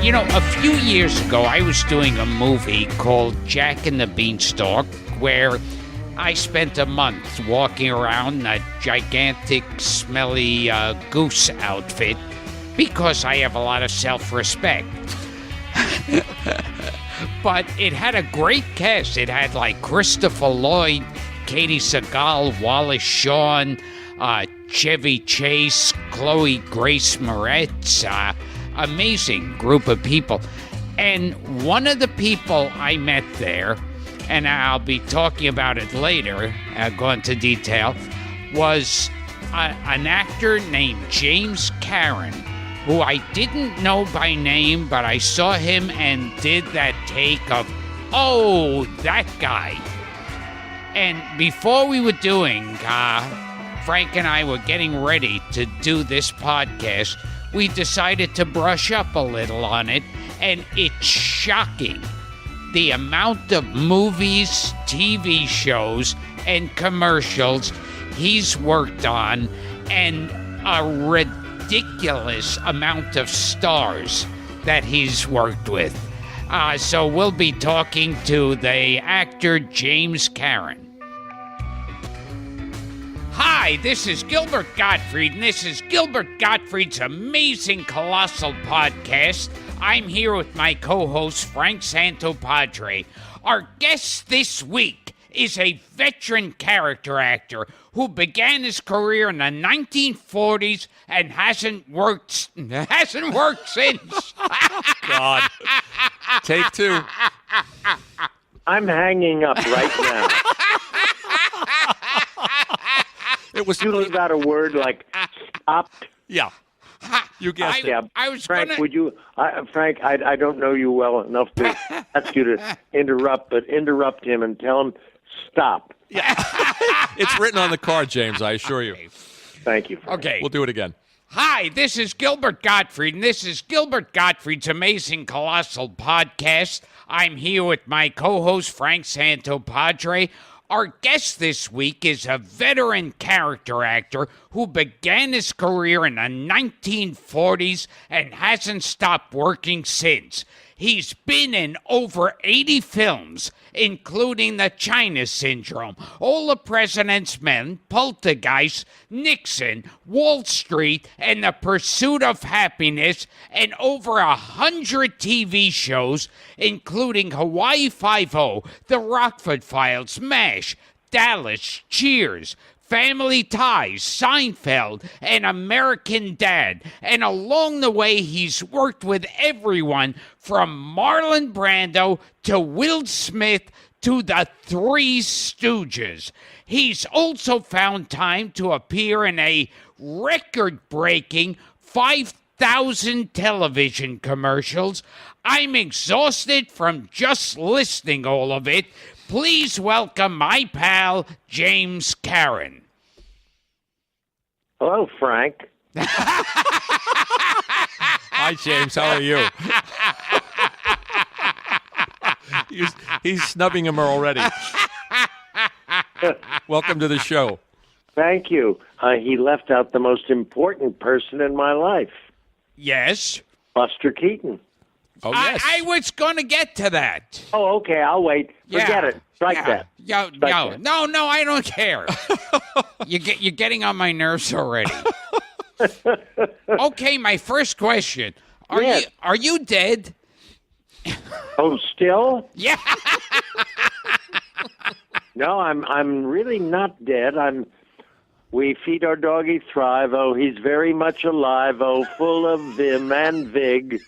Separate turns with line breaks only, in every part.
A few years ago, I was doing a movie called Jack and the Beanstalk, where I spent a month walking around in a gigantic, smelly goose outfit because I have a lot of self-respect. But it had a great cast. It had like Christopher Lloyd, Katie Sagal, Wallace Shawn, Chevy Chase, Chloe Grace Moretz, amazing group of people. And one of the people I met there, and I'll be talking about it later, go into detail, was an actor named James Karen, who I didn't know by name, but I saw him and did that take of, oh, that guy. And before we were doing, Frank and I were getting ready to do this podcast, we decided to brush up a little on it, and it's shocking the amount of movies, TV shows, and commercials he's worked on, and a ridiculous amount of stars that he's worked with. So we'll be talking to the actor James Karen. Hi, this is Gilbert Gottfried, and this is Gilbert Gottfried's Amazing Colossal podcast. I'm here with my co-host, Frank Santopadre. Our guest this week is a veteran character actor who began his career in the 1940s and hasn't worked since.
God. Take two.
I'm hanging up right now.
It was
You leave out a word like stopped.
Yeah. You guessed it.
Yeah,
I was
Frank,
gonna...
would you? Frank, I don't know you well enough to ask you to interrupt, but interrupt him and tell him stop.
Yeah. It's written on the card, James, I assure you.
Thank you. Frank.
Okay.
We'll do it again.
Hi, this is Gilbert Gottfried, and this is Gilbert Gottfried's Amazing Colossal podcast. I'm here with my co-host, Frank Santopadre. Our guest this week is a veteran character actor who began his career in the 1940s and hasn't stopped working since. He's been in over 80 films, including The China Syndrome, All the President's Men, Poltergeist, Nixon, Wall Street, and The Pursuit of Happiness, and over 100 TV shows, including Hawaii Five-0, The Rockford Files, MASH, Dallas, Cheers, Family Ties, Seinfeld, and American Dad. And along the way, he's worked with everyone from Marlon Brando to Will Smith to the Three Stooges. He's also found time to appear in a record-breaking 5,000 television commercials. I'm exhausted from just listening all of it. Please welcome my pal, James Karen.
Hello, Frank.
Hi, James. How are you? He's snubbing him already. Welcome to the show.
Thank you. He left out the most important person in my life,
Yes?
Buster Keaton.
Oh, yes.
I was going to get to that.
Oh, okay. I'll wait. Forget it. Strike that.
No, I don't care. You're getting on my nerves already. Okay, my first question. Are you dead?
Oh, still?
Yeah.
No, I'm really not dead. We feed our doggy Thrive. Oh, he's very much alive. Oh, full of vim and vig.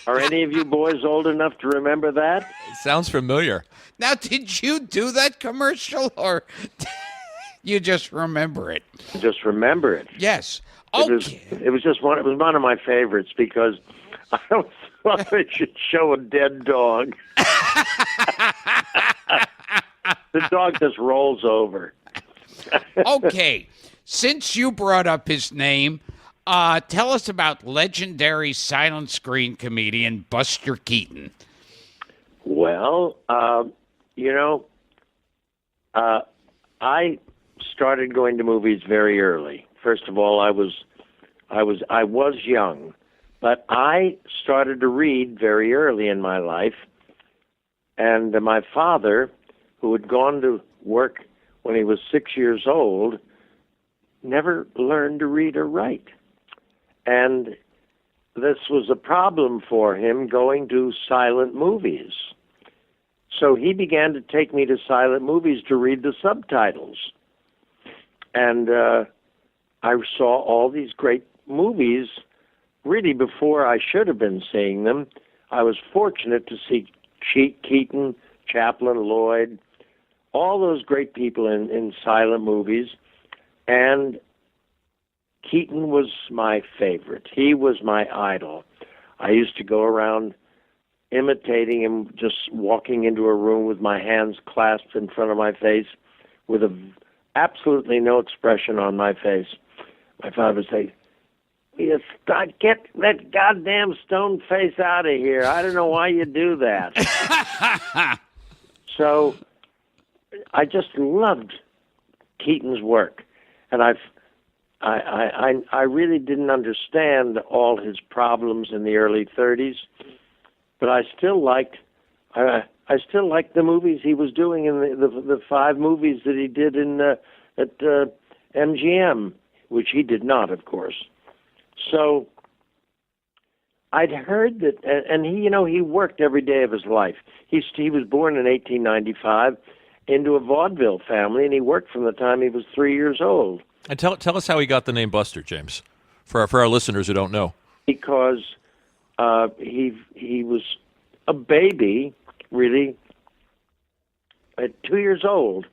Are any of you boys old enough to remember that?
It sounds familiar.
Now, did you do that commercial, or you just remember it?
Just remember it.
Yes.
Okay. It was one of my favorites because I don't thought they should show a dead dog. The dog just rolls over.
Okay. Since you brought up his name, tell us about legendary silent screen comedian Buster Keaton.
Well, I started going to movies very early. First of all, I was I was young, but I started to read very early in my life. And my father, who had gone to work when he was 6 years old, never learned to read or write. And this was a problem for him going to silent movies. So he began to take me to silent movies to read the subtitles. And I saw all these great movies really before I should have been seeing them. I was fortunate to see Keaton, Chaplin, Lloyd, all those great people in silent movies. And Keaton was my favorite. He was my idol. I used to go around imitating him, just walking into a room with my hands clasped in front of my face with absolutely no expression on my face. My father would say, "Get that goddamn stone face out of here. I don't know why you do that." So I just loved Keaton's work. And I really didn't understand all his problems in the early 30s, but I still liked the movies he was doing in the 5 movies that he did at MGM, which he did not, of course. So I'd heard that, and he worked every day of his life. He was born in 1895 into a vaudeville family, and he worked from the time he was 3 years old.
And tell us how he got the name Buster, James, for our listeners who don't know.
Because he was a baby, really, at 2 years old,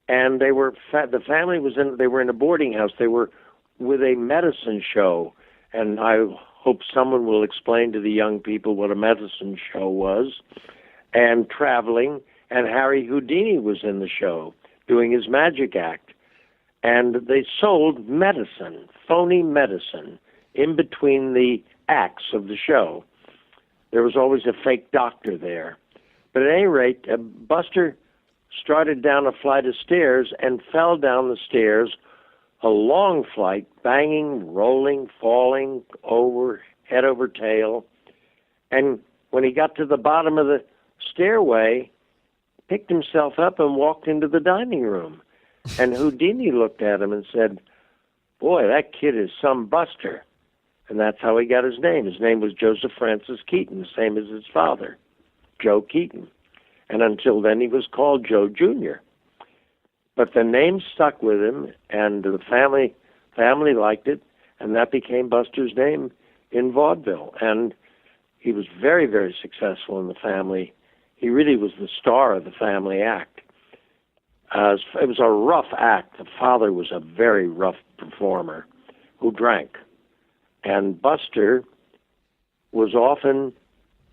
and the family they were in a boarding house. They were with a medicine show, and I hope someone will explain to the young people what a medicine show was, and traveling, and Harry Houdini was in the show doing his magic act. And they sold medicine, phony medicine, in between the acts of the show. There was always a fake doctor there. But at any rate, Buster started down a flight of stairs and fell down the stairs, a long flight, banging, rolling, falling over, head over tail. And when he got to the bottom of the stairway, picked himself up and walked into the dining room. And Houdini looked at him and said, "Boy, that kid is some Buster." And that's how he got his name. His name was Joseph Francis Keaton, the same as his father, Joe Keaton. And until then, he was called Joe Jr. But the name stuck with him, and the family liked it, and that became Buster's name in vaudeville. And he was very, very successful in the family. He really was the star of the family act. It was a rough act. The father was a very rough performer who drank. And Buster was often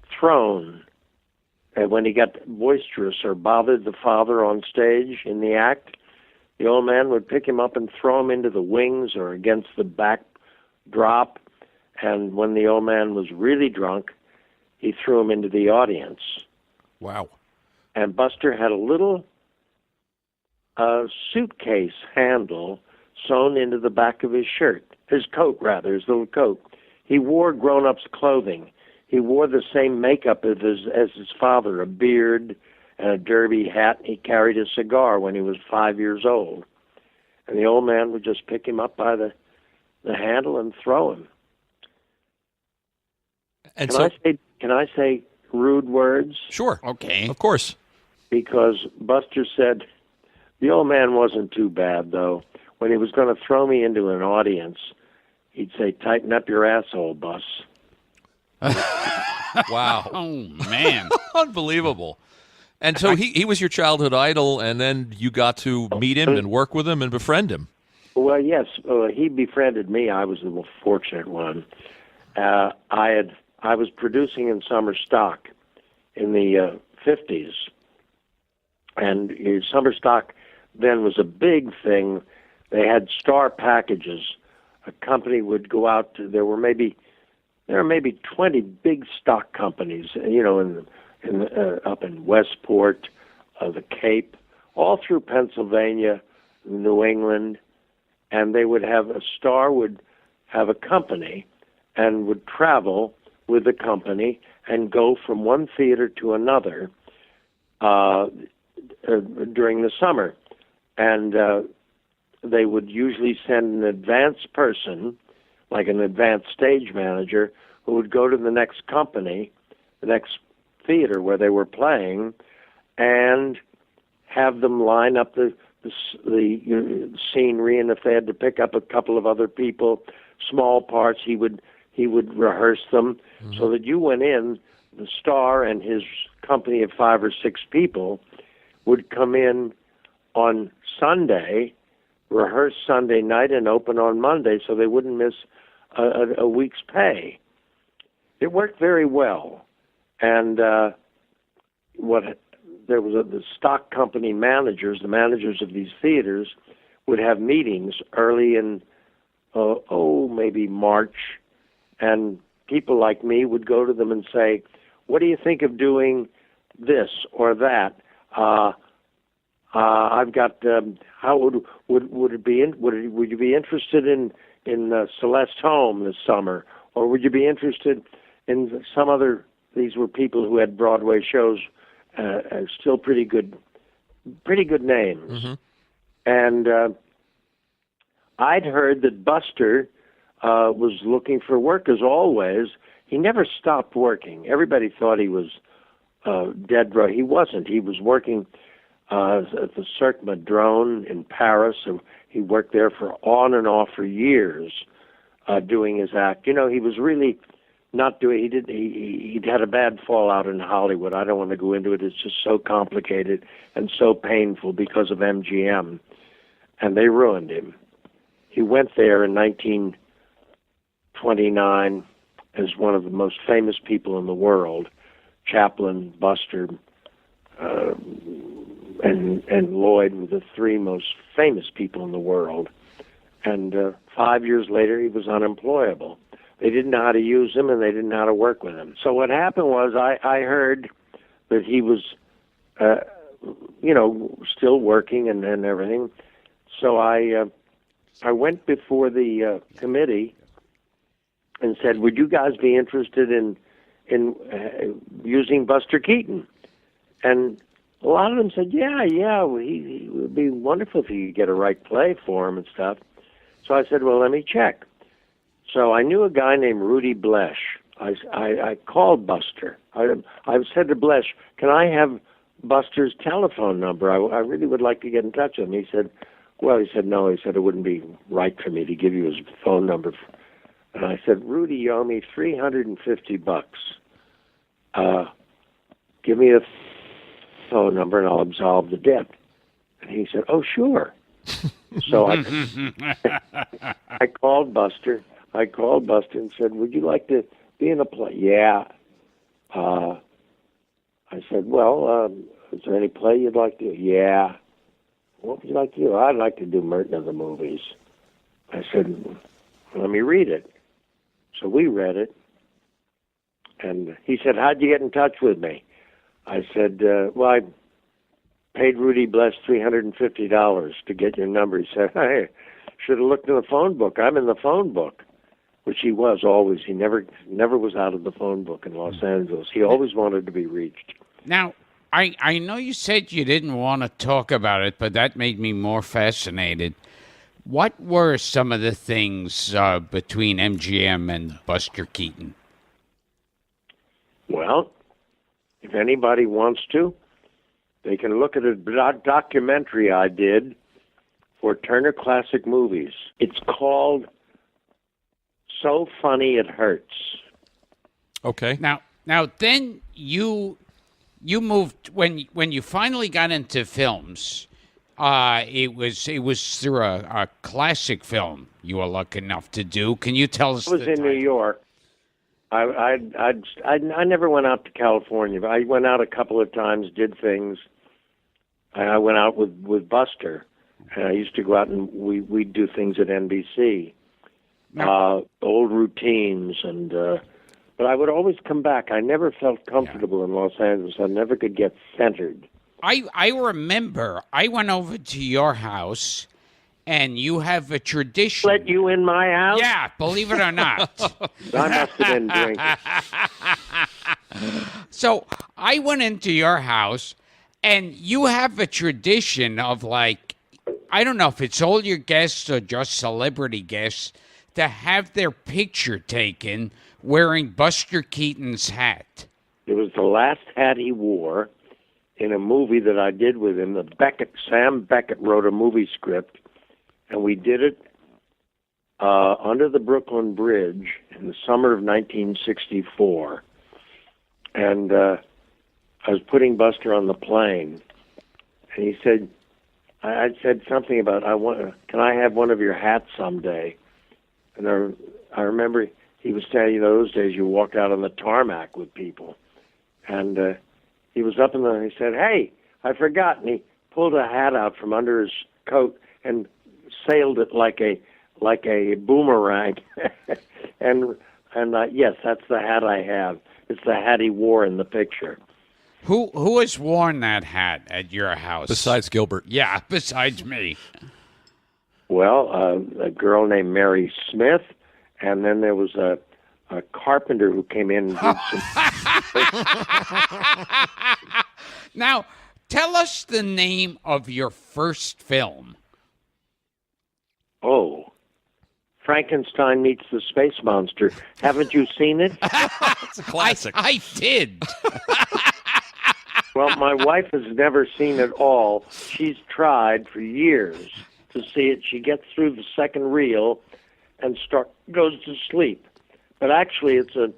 thrown. And when he got boisterous or bothered the father on stage in the act, the old man would pick him up and throw him into the wings or against the backdrop. And when the old man was really drunk, he threw him into the audience.
Wow.
And Buster had a little suitcase handle sewn into the back of his coat, his little coat. He wore grown-ups' clothing. He wore the same makeup as his father, a beard and a derby hat. He carried a cigar when he was 5 years old. And the old man would just pick him up by the handle and throw him.
And
Can I say rude words?
Sure.
Okay.
Of course.
Because Buster said, the old man wasn't too bad, though. When he was going to throw me into an audience, he'd say, "Tighten up your asshole, Bus."
Wow.
Oh, man.
Unbelievable. And so he was your childhood idol, and then you got to meet him and work with him and befriend him.
Well, yes. He befriended me. I was the more fortunate one. I was producing in summer stock in the 50s. And summer stock then was a big thing. They had star packages. A company would go out to, there were maybe 20 big stock companies, up in Westport, the Cape, all through Pennsylvania, New England, and they would have a star would have a company and would travel with the company and go from one theater to another during the summer. And they would usually send an advanced person, like an advanced stage manager, who would go to the next company, the next theater where they were playing, and have them line up the scenery. And if they had to pick up a couple of other people, small parts, he would rehearse them, so that you went in, the star and his company of 5 or 6 people would come in on Sunday, rehearse Sunday night, and open on Monday, so they wouldn't miss a week's pay. It worked very well, and there was the stock company managers, the managers of these theaters, would have meetings early in maybe March, and people like me would go to them and say, "What do you think of doing this or that? I've got. How would it be? Would you be interested in Celeste Home this summer, or would you be interested in some other?" These were people who had Broadway shows, still pretty good names. Mm-hmm. And I'd heard that Buster was looking for work as always. He never stopped working. Everybody thought he was dead. He wasn't. He was working at the Cirque Madrone in Paris. So he worked there for on and off for years, doing his act. He was really not doing. He'd had a bad fallout in Hollywood. I don't want to go into it. It's just so complicated and so painful because of MGM, and they ruined him. He went there in 1929 as one of the most famous people in the world. Chaplin, Buster, and Lloyd were the 3 most famous people in the world. And 5 years later, he was unemployable. They didn't know how to use him, and they didn't know how to work with him. So what happened was I heard that he was, still working and everything. So I went before the committee and said, "Would you guys be interested in using Buster Keaton?" And a lot of them said, yeah, it would be wonderful if you could get a right play for him and stuff. So I said, well, let me check. So I knew a guy named Rudy Blesh. I called Buster. I said to Blesh, "Can I have Buster's telephone number? I really would like to get in touch with him." He said, no. He said, it wouldn't be right for me to give you his phone number. And I said, "Rudy, you owe me $350. Give me a phone number and I'll absolve the debt." And he said, "Oh, sure." So I called Buster. And said, "Would you like to be in a play?" "Yeah." I said, "Well, is there any play you'd like to do?" "Yeah." "What would you like to do?" "I'd like to do Merton of the Movies." I said, "Let me read it." So we read it. And he said, "How'd you get in touch with me?" I said, "Well, I paid Rudy Bless $350 to get your number." He said, "Hey, should have looked in the phone book. I'm in the phone book," which he was always. He never was out of the phone book in Los Angeles. He always wanted to be reached.
Now, I know you said you didn't want to talk about it, but that made me more fascinated. What were some of the things between MGM and Buster Keaton?
Well, if anybody wants to, they can look at a documentary I did for Turner Classic Movies. It's called So Funny It Hurts.
Okay.
Now then you moved when you finally got into films. It was through a classic film you were lucky enough to do. Can you tell us?
I was in New York. I never went out to California, but I went out a couple of times, did things. I went out with Buster, and I used to go out and we'd do things at NBC, old routines, and but I would always come back. I never felt comfortable in Los Angeles. I never could get centered.
I remember I went over to your house, and you have a tradition.
Let you in my house?
Yeah, believe it or not.
I must have been drinking.
So I went into your house, and you have a tradition of, like, I don't know if it's all your guests or just celebrity guests, to have their picture taken wearing Buster Keaton's hat.
It was the last hat he wore in a movie that I did with him. Sam Beckett wrote a movie script, and we did it under the Brooklyn Bridge in the summer of 1964. And I was putting Buster on the plane, and he said, I said something about, can I have one of your hats someday? And I remember he was saying, those days you walked out on the tarmac with people. And he was up he said, hey, I forgot. And he pulled a hat out from under his coat and sailed it like a boomerang. and yes, that's the hat I have. It's the hat he wore in the picture.
Who has worn that hat at your house?
Besides Gilbert.
Yeah, besides me.
Well, a girl named Mary Smith, and then there was a carpenter who came in and did some...
Now, tell us the name of your first film.
Oh, Frankenstein Meets the Space Monster. Haven't you seen it?
It's a classic.
I did.
Well, my wife has never seen it all. She's tried for years to see it. She gets through the second reel and goes to sleep. But actually, it's a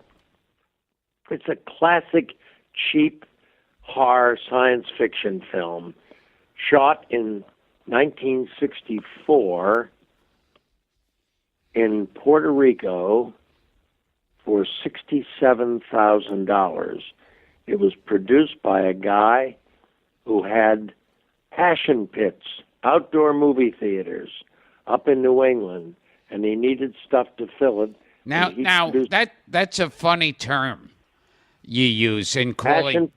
classic, cheap horror science fiction film shot in 1964 in Puerto Rico for $67,000. It was produced by a guy who had passion pits, outdoor movie theaters up in New England, and he needed stuff to fill it.
Now that's a funny term you use in calling.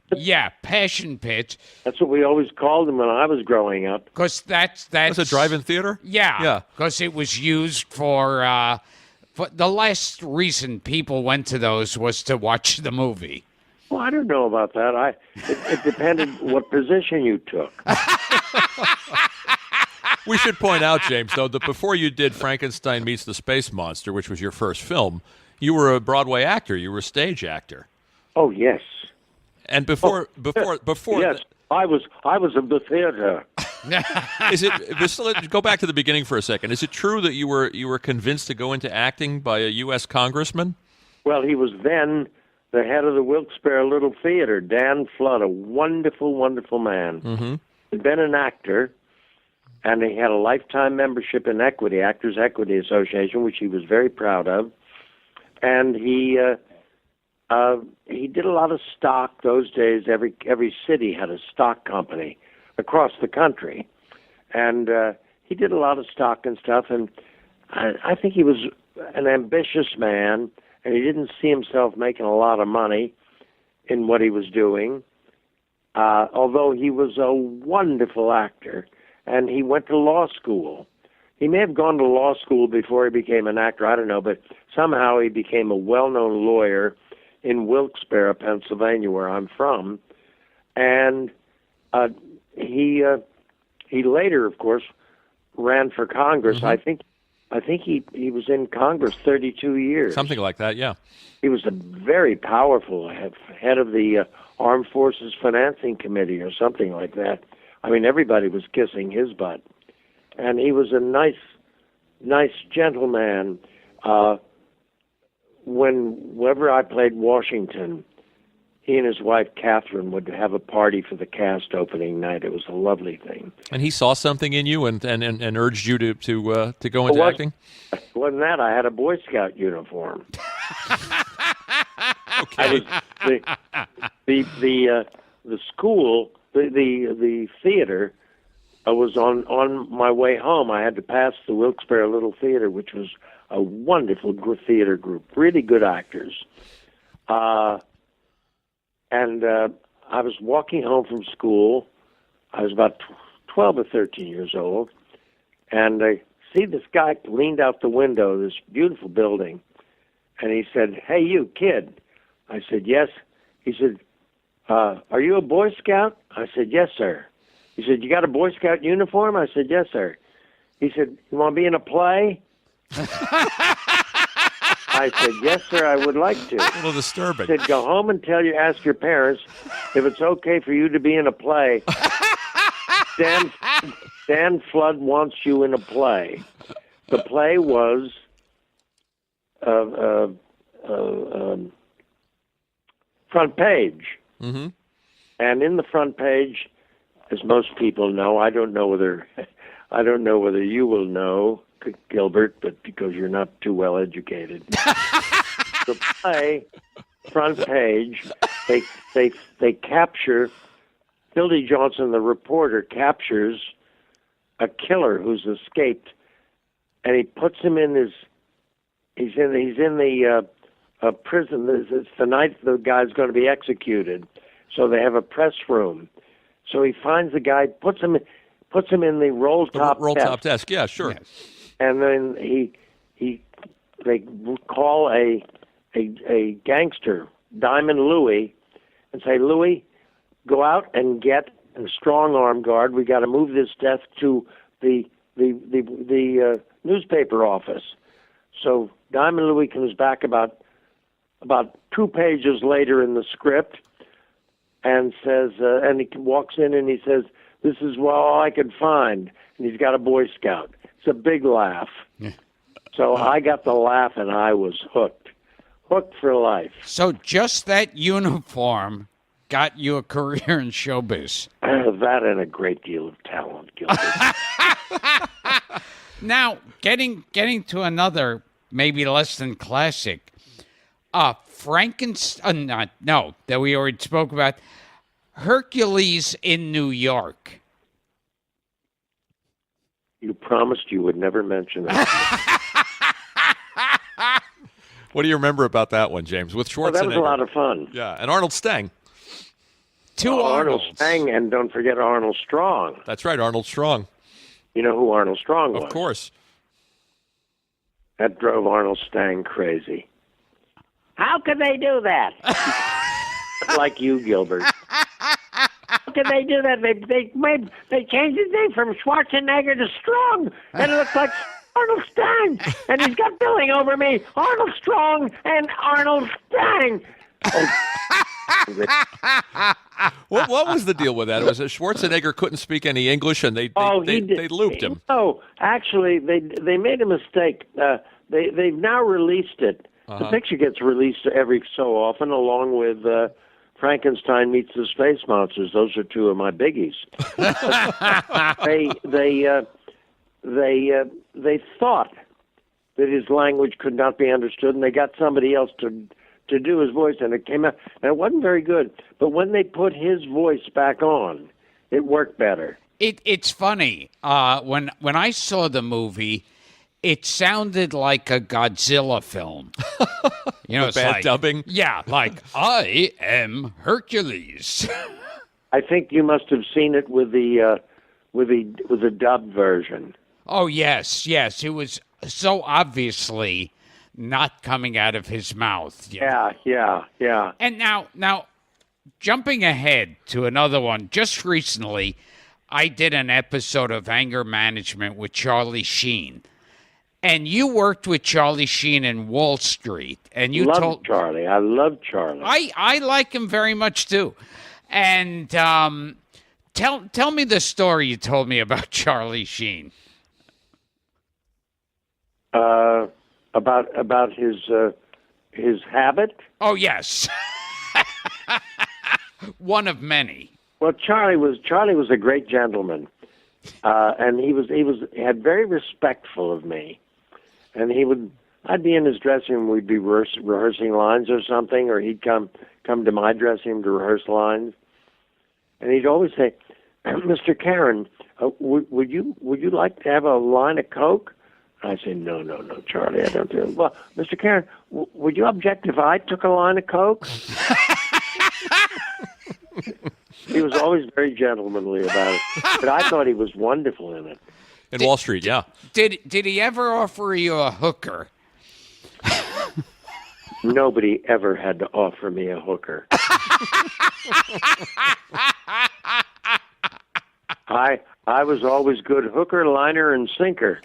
Passion pits.
That's what we always called them when I was growing up.
Because that's
a drive-in theater.
Yeah. Because it was used for the last reason people went to those was to watch the movie.
Well, I don't know about that. It depended what position you took.
We should point out, James, though, that before you did Frankenstein Meets the Space Monster, which was your first film, you were a Broadway actor. You were a stage actor.
Oh, yes.
And before
yes, I was of the theater.
Let's go back to the beginning for a second. Is it true that you were convinced to go into acting by a U.S. congressman?
Well, he was then the head of the Wilkes-Barre Little Theater, Dan Flood, a wonderful, wonderful man.
Mm-hmm.
He'd been an actor, and he had a lifetime membership in Actors Equity Association, which he was very proud of. And he did a lot of stock those days. Every city had a stock company across the country, and he did a lot of stock and stuff. And I think he was an ambitious man, and he didn't see himself making a lot of money in what he was doing. Although he was a wonderful actor, and he went to law school. He may have gone to law school before he became an actor, I don't know, but somehow he became a well-known lawyer in Wilkes-Barre, Pennsylvania, where I'm from. And he later, of course, ran for Congress.
Mm-hmm.
I think he was in Congress 32 years.
Something like that, yeah.
He was a very powerful head of the Armed Forces Financing Committee or something like that. I mean, everybody was kissing his butt. And he was a nice gentleman. Whenever I played Washington, he and his wife, Catherine, would have a party for the cast opening night. It was a lovely thing.
And he saw something in you and urged you to go into acting?
It wasn't that. I had a Boy Scout uniform.
Okay.
The school, the theater, was on my way home. I had to pass the Wilkes-Barre Little Theater, which was a wonderful theater group, really good actors. And I was walking home from school. I was about 12 or 13 years old, And I see this guy leaned out the window of this beautiful building, and he said, "Hey, you kid." I said, "Yes." He said, "Are you a Boy Scout?" I said, "Yes, sir." He said, "You got a Boy Scout uniform?" I said, "Yes, sir." He said, "You want to be in a play?" I said, "Yes, sir, I would like to."
A little disturbing.
He said, "Go home and ask your parents if it's okay for you to be in a play. Dan Flood wants you in a play." The play was front page.
Mm-hmm.
And in the front page, as most people know, I don't know whether you will know, Gilbert, but because you're not too well educated. The play, front page, they capture, Billy Johnson, the reporter, captures a killer who's escaped, and he puts him in he's in the prison. It's the night the guy's going to be executed, so they have a press room. So he finds the guy, puts him in the roll top
desk. Yeah, sure. Yes.
And then they call a gangster, Diamond Louie, and say, "Louie, go out and get a strong arm guard. We got to move this desk to the newspaper office." So Diamond Louie comes back about 2 pages later in the script and says, and he walks in and he says, "This is all I could find." And he's got a Boy Scout. It's a big laugh. Yeah. So I got the laugh and I was hooked for life.
So just that uniform got you a career in showbiz.
That and a great deal of talent, Gilbert.
Now, getting to another, maybe less than classic, Frankenstein, that we already spoke about, Hercules in New York.
You promised you would never mention that.
What do you remember about that one, James? With Schwarzenegger.
That was a lot of fun.
Yeah, and Arnold Stang.
Arnold Stang, and don't forget Arnold Strong.
That's right, Arnold Strong.
You know who Arnold Strong was?
Of course.
That drove Arnold Stang crazy. How could they do that? Like you, Gilbert. How could they do that? They changed his name from Schwarzenegger to Strong, and it looks like Arnold Stang, and he's got billing over me. Arnold Strong and Arnold Stang.
What was the deal with that? It was that Schwarzenegger couldn't speak any English, and they looped him.
No, actually, they made a mistake. They've now released it. The picture gets released every so often, along with Frankenstein Meets the Space Monsters. Those are two of my biggies. They thought that his language could not be understood, and they got somebody else to do his voice, and it came out, and it wasn't very good. But when they put his voice back on, it worked better.
It's funny. When I saw the movie, it sounded like a Godzilla film. You know, it's
bad
like,
dubbing.
Yeah, like I am Hercules.
I think you must have seen it with the dubbed version.
Oh yes. It was so obviously not coming out of his mouth.
Yeah.
And now, jumping ahead to another one, just recently, I did an episode of Anger Management with Charlie Sheen. And you worked with Charlie Sheen in Wall Street. And you told
Charlie. I love Charlie.
I like him very much, too. And tell me the story you told me about Charlie Sheen.
About his habit?
Oh, yes. One of many.
Well, Charlie was a great gentleman, and he had very respectful of me, and I'd be in his dressing room, we'd be rehearsing lines or something, or he'd come to my dressing room to rehearse lines, and he'd always say, "Mr. Karen, would you like to have a line of Coke?" I say, no, Charlie, I don't do it. "Well, Mr. Karen, would you object if I took a line of Coke?" He was always very gentlemanly about it, but I thought he was wonderful in it.
in Wall Street, yeah.
Did he ever offer you a hooker?
Nobody ever had to offer me a hooker. I was always good hooker, liner, and sinker.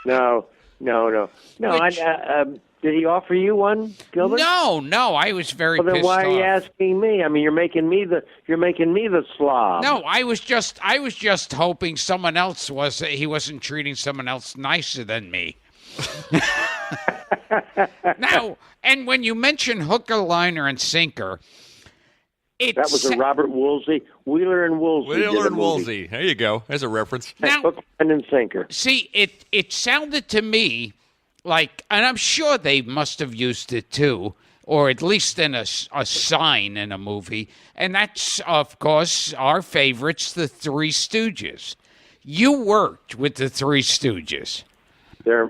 No. Did he offer you one, Gilbert?
No. I was very
Well, then
pissed
why are you
off.
asking me? I mean, you're making me the slob.
No, I was just hoping someone else he wasn't treating someone else nicer than me. Now, and when you mention hooker, liner, and sinker,
That was a Robert Woolsey, Wheeler and Woolsey.
Wheeler and Woolsey. There you go. There's a reference.
Now,
Hook, line, and sinker.
see, it sounded to me like, and I'm sure they must have used it too, or at least in a sign in a movie, and that's, of course, our favorites, the Three Stooges. You worked with the Three Stooges.
They're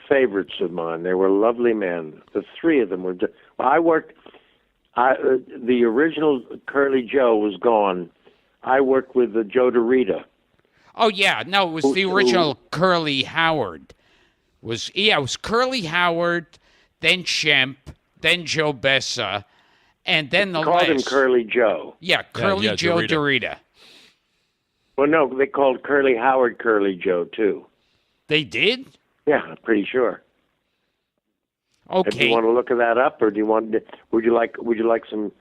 favorites of mine. They were lovely men. The three of them were. I worked. The original Curly Joe was gone. I worked with the Joe DeRita.
Oh yeah, no, it was the original Curly Howard. It was Curly Howard, then Shemp, then Joe Bessa, and then the
Called him
last.
Curly Joe.
Yeah, Curly
yeah,
Joe
DeRita.
DeRita.
Well, no, they called Curly Howard Curly Joe too.
They did?
Yeah, I'm pretty sure. If
Okay.
you want to look that up, or do you want? Would you like some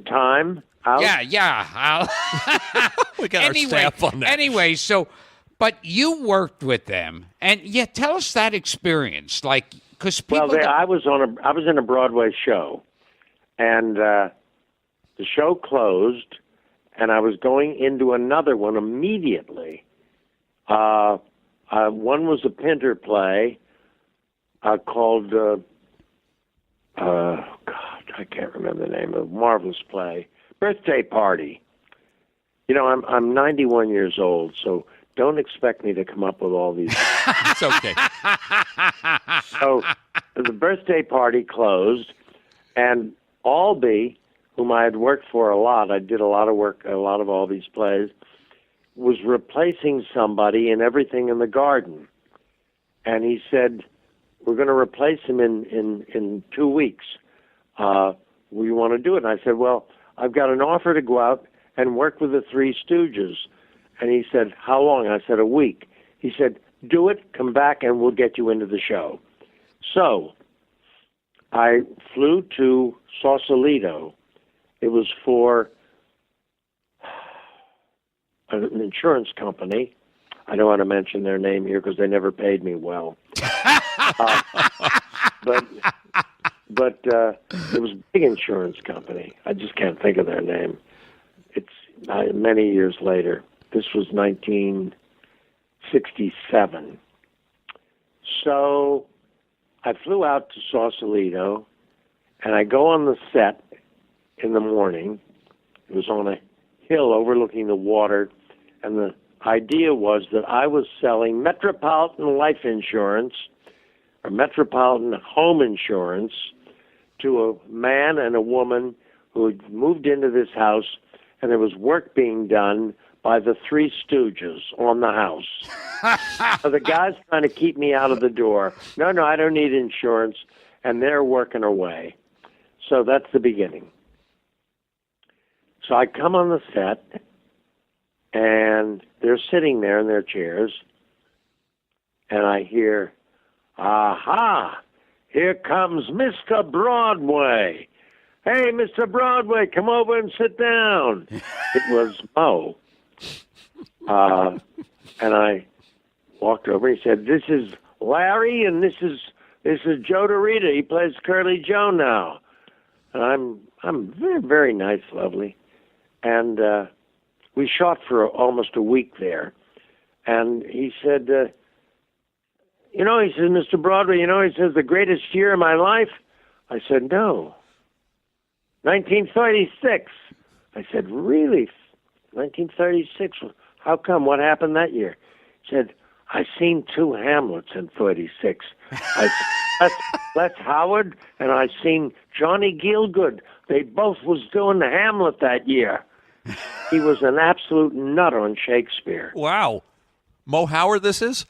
time out?
Yeah.
We got our stamp on that.
Anyway, but you worked with them, and tell us that experience, like, because people.
Well, I was in a Broadway show, and the show closed, and I was going into another one immediately. One was a Pinter play called I can't remember the name of a marvelous play, Birthday Party. You know, I'm 91 years old, so don't expect me to come up with all these.
It's okay.
So the Birthday Party closed, and Albee, whom I had worked for a lot, I did a lot of work, a lot of all these plays, was replacing somebody in Everything in the Garden. And he said, we're going to replace him in 2 weeks. We want to do it. And I said, well, I've got an offer to go out and work with the Three Stooges. And he said, how long? I said, a week. He said, do it, come back, and we'll get you into the show. So I flew to Sausalito. It was for an insurance company. I don't want to mention their name here because they never paid me well. But it was a big insurance company. I just can't think of their name. It's many years later. This was 1967. So I flew out to Sausalito, and I go on the set in the morning. It was on a hill overlooking the water, and the idea was that I was selling Metropolitan life insurance or Metropolitan home insurance to a man and a woman who had moved into this house, and there was work being done by the Three Stooges on the house. So the guy's trying to keep me out of the door. No, I don't need insurance, and they're working away. So that's the beginning. So I come on the set, and they're sitting there in their chairs, and I hear, aha, here comes Mr. Broadway. Hey, Mr. Broadway, come over and sit down. It was Mo. And I walked over. He said, this is Larry, and this is Joe DeRita. He plays Curly Joe now. And I'm very, very nice, lovely. And we shot for almost a week there. And he said, he says, Mr. Broadway, he says, the greatest year of my life? I said, no. 1936. I said, really? 1936? How come? What happened that year? He said, I seen 2 Hamlets in 36. Les Howard, and I seen Johnny Gielgud. They both was doing the Hamlet that year. He was an absolute nut on Shakespeare.
Wow. Mo Howard, this is?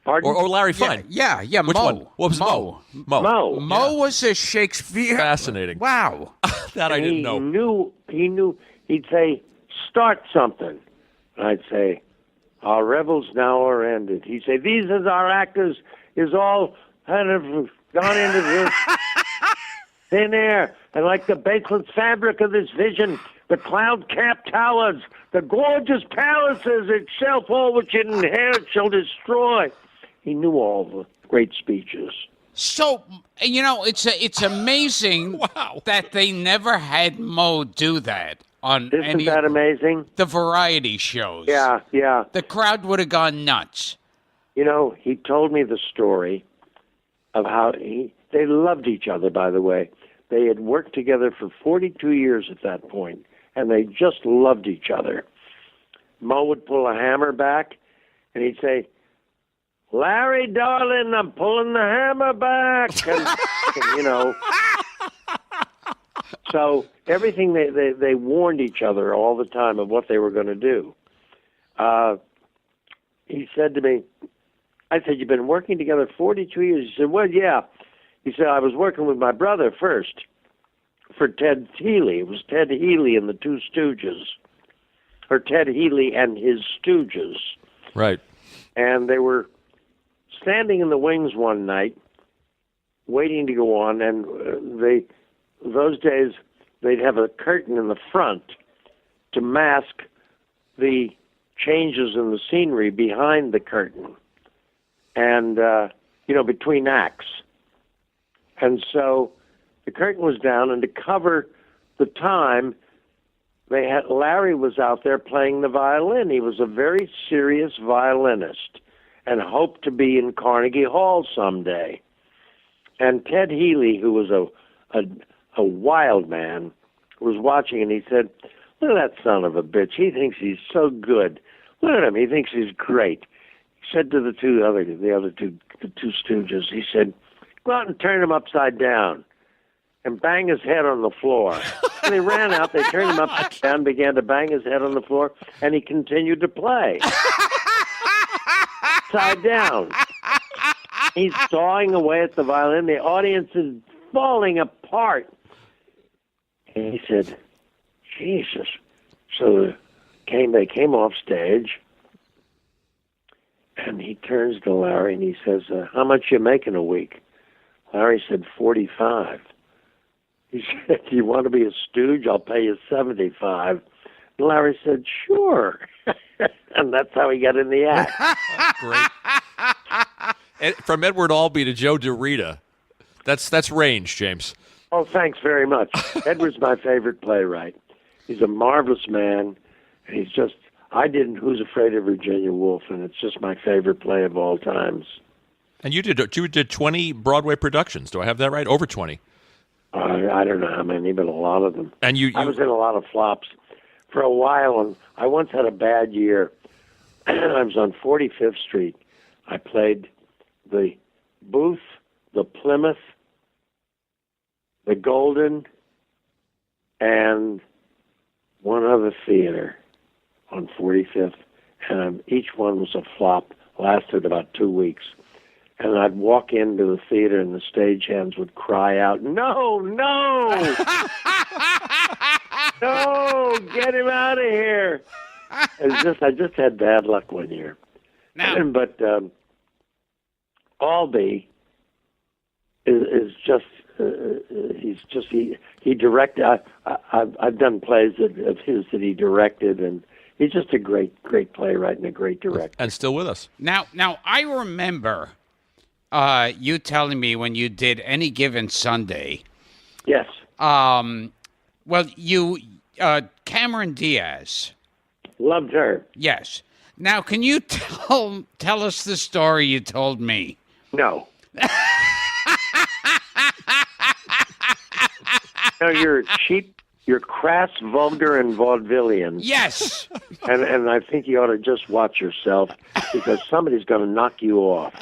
Pardon?
Or Larry Fine?
Yeah,
Which
Mo.
one? What was Mo? Mo.
Mo.
Was a Shakespeare.
Fascinating.
Wow.
That I didn't know.
He knew. He'd say, "Start something," and I'd say, "Our revels now are ended." He'd say, "These as our actors is all kind of gone into this thin air, and like the baseless fabric of this vision, the cloud-capped towers, the gorgeous palaces itself, all which it inherits shall destroy." He knew all the great speeches.
So, it's amazing that they never had Mo do that on
Isn't
any
that amazing?
the variety shows.
Yeah.
The crowd would have gone nuts.
He told me the story of how they loved each other, by the way. They had worked together for 42 years at that point, and they just loved each other. Mo would pull a hammer back, and he'd say, "Larry, darling, I'm pulling the hammer back." And So everything they warned each other all the time of what they were going to do. He said to me, I said, "You've been working together 42 years. He said, "Well, yeah." He said, "I was working with my brother first for Ted Healy." It was Ted Healy and the Two Stooges, or Ted Healy and his Stooges.
Right.
And they were standing in the wings one night, waiting to go on, and those days they'd have a curtain in the front to mask the changes in the scenery behind the curtain, and between acts. And so the curtain was down, and to cover the time, Larry was out there playing the violin. He was a very serious violinist and hoped to be in Carnegie Hall someday. And Ted Healy, who was a wild man, was watching, and he said, "Look at that son of a bitch. He thinks he's so good. Look at him. He thinks he's great." He said to the two Stooges, he said, "Go out and turn him upside down and bang his head on the floor." And they ran out, they turned him upside down, began to bang his head on the floor, and he continued to play. Upside down. He's sawing away at the violin. The audience is falling apart. And he said, "Jesus." So they came off stage, and he turns to Larry and he says, "How much you making a week?" Larry said, 45. He said, "Do you want to be a stooge? I'll pay you 75. And Larry said, "Sure." And that's how he got in the act.
Great. From Edward Albee to Joe DeRita. That's range, James.
Oh, thanks very much. Edward's my favorite playwright. He's a marvelous man. And he's just, I did Who's Afraid of Virginia Woolf, and it's just my favorite play of all times.
And you did 20 Broadway productions. Do I have that right? Over 20.
I don't know how many, but a lot of them.
And
I was in a lot of flops for a while, and I once had a bad year. I was on 45th Street. I played the Booth, the Plymouth, the Golden, and one other theater on 45th, and each one was a flop, lasted about 2 weeks. And I'd walk into the theater, and the stagehands would cry out, "No, no! No, get him out of here!" I just had bad luck one year. But Albee is just he directed. I've done plays of his that he directed, and he's just a great playwright and a great director.
And still with us.
Now I remember you telling me when you did Any Given Sunday.
Yes.
Well, Cameron Diaz.
Loved her.
Yes. Now, can you tell us the story you told me?
No. No, you're cheap, you're crass, vulgar, and vaudevillian.
Yes.
And I think you ought to just watch yourself, because somebody's going to knock you off.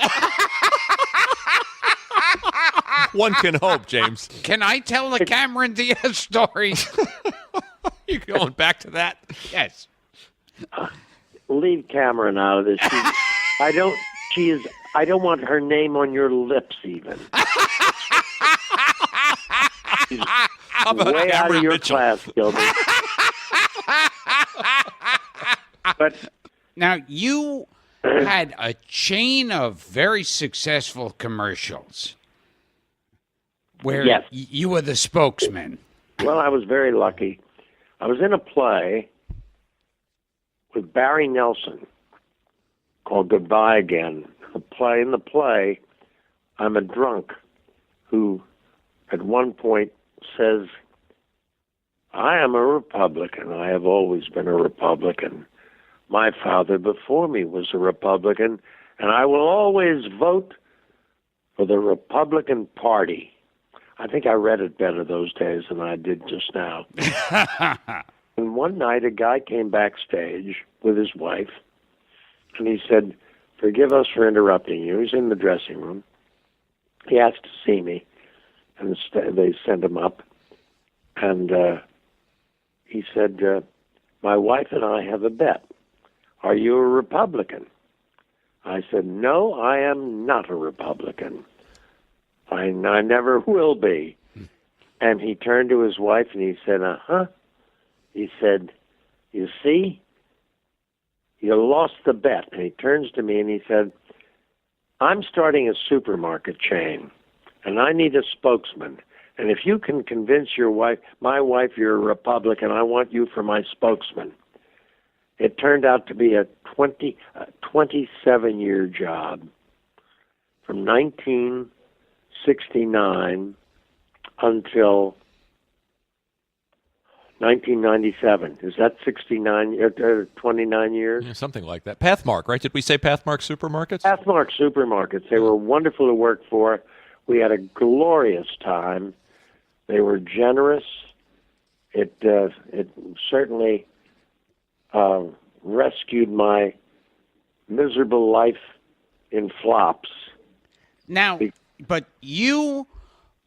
One can hope, James.
Can I tell the Cameron Diaz story?
You going back to that?
Yes.
Leave Cameron out of this. I don't want her name on your lips even. She's
How about
way out of
Cameron
your
Mitchell?
class, Gilbert. But
Now, you had a chain of very successful commercials where
Yes.
you were the spokesman.
well, I was very lucky. I was in a play with Barry Nelson called Goodbye Again. In the play, I'm a drunk who at one point says, I am a Republican. I have always been a Republican. My father before me was a Republican, and I will always vote for the Republican Party. I think I read it better those days than I did just now. And one night, a guy came backstage with his wife, and he said, forgive us for interrupting you. He's in the dressing room. He asked to see me, and they sent him up. And he said, my wife and I have a bet. Are you a Republican? I said, no, I am not a Republican. I never will be. And he turned to his wife and he said, uh-huh. He said, you see, you lost the bet. And he turns to me and he said, I'm starting a supermarket chain, and I need a spokesman. And if you can convince my wife you're a Republican, I want you for my spokesman. It turned out to be a 27-year job from 1969 until 1997. Is that 29 years?
Yeah, something like that. Pathmark, right? Did we say Pathmark Supermarkets?
Pathmark Supermarkets. They were wonderful to work for. We had a glorious time. They were generous. It certainly rescued my miserable life in flops.
Now, but you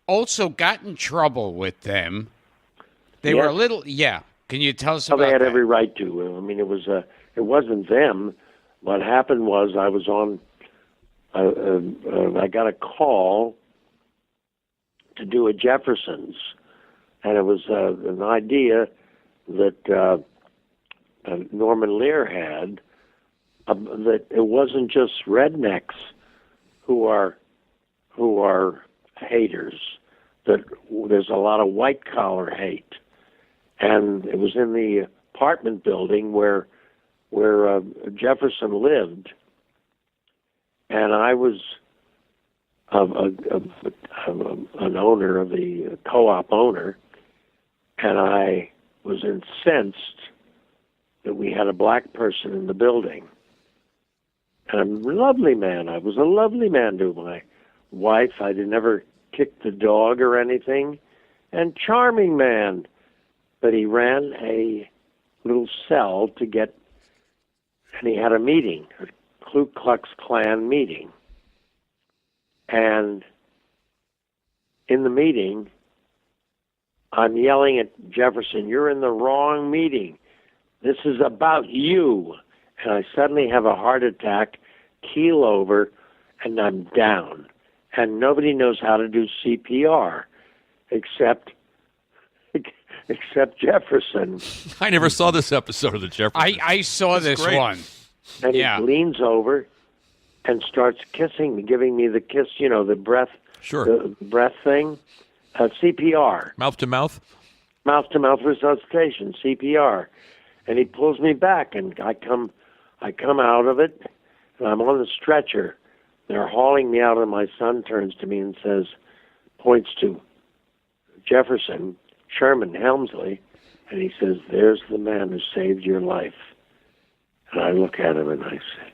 also got in trouble with them. They were a
Yes.
little, yeah. Can you tell us
Well,
about
they had
that?
every right to. I mean, it wasn't them. What happened was I was on. I got a call to do a Jefferson's, and it was an idea that Norman Lear had, that it wasn't just rednecks who are haters. That there's a lot of white collar hate, and it was in the apartment building where Jefferson lived, and I was an owner of the co-op owner, and I was incensed that we had a black person in the building. And a lovely man. I was a lovely man to my wife. I never kicked the dog or anything. And charming man. But he ran a little cell to get, and he had a meeting, a Ku Klux Klan meeting. And in the meeting, I'm yelling at Jefferson, you're in the wrong meeting. This is about you. And I suddenly have a heart attack, keel over, and I'm down. And nobody knows how to do CPR except Jefferson.
I never saw this episode of the Jeffersons.
I saw this
great.
one.
And
Yeah.
he leans over and starts kissing me, giving me the kiss, the breath,
Sure.
the breath thing, CPR,
Mouth to mouth?
mouth-to-mouth resuscitation, CPR. And he pulls me back, and I come out of it, and I'm on the stretcher. They're hauling me out, and my son turns to me and points to Jefferson, Sherman Helmsley, and he says, there's the man who saved your life. And I look at him and I said,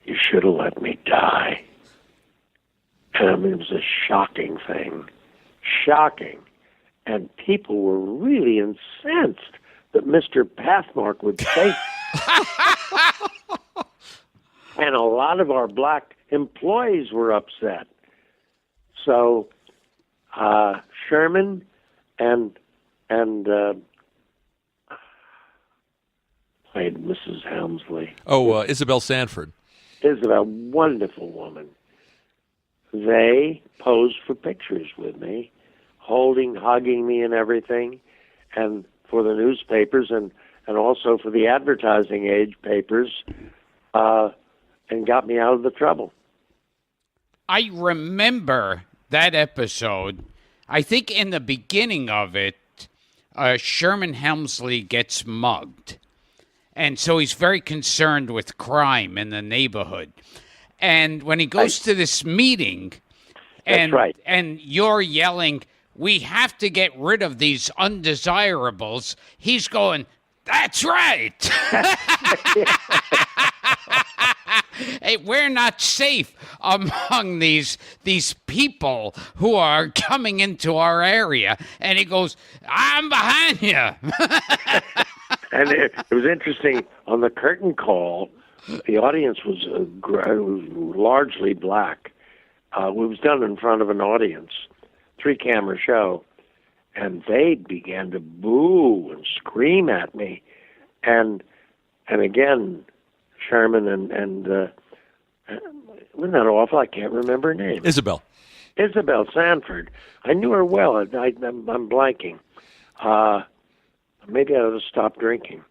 you should have let me die. And I mean, it was a shocking thing. Shocking. And people were really incensed that Mr. Pathmark would say. And a lot of our black employees were upset. So Sherman and played Mrs. Helmsley.
Oh, Isabel Sanford.
Isabel, wonderful woman. They posed for pictures with me, hugging me and everything, and for the newspapers and also for the advertising age papers, and got me out of the trouble.
I remember that episode. I think in the beginning of it, Sherman Helmsley gets mugged. And so he's very concerned with crime in the neighborhood. And when he goes to this meeting,
That's right.
and you're yelling, "We have to get rid of these undesirables," he's going, "That's right." Hey, we're not safe among these people who are coming into our area. And he goes, "I'm behind you."
And it was interesting. On the curtain call, the audience was largely black. It was done in front of an audience, 3-camera show, and they began to boo and scream at me. And again, Sherman and wasn't that awful? I can't remember her name.
Isabel
Sanford. I knew her well. I'm blanking. Maybe I ought to stop drinking.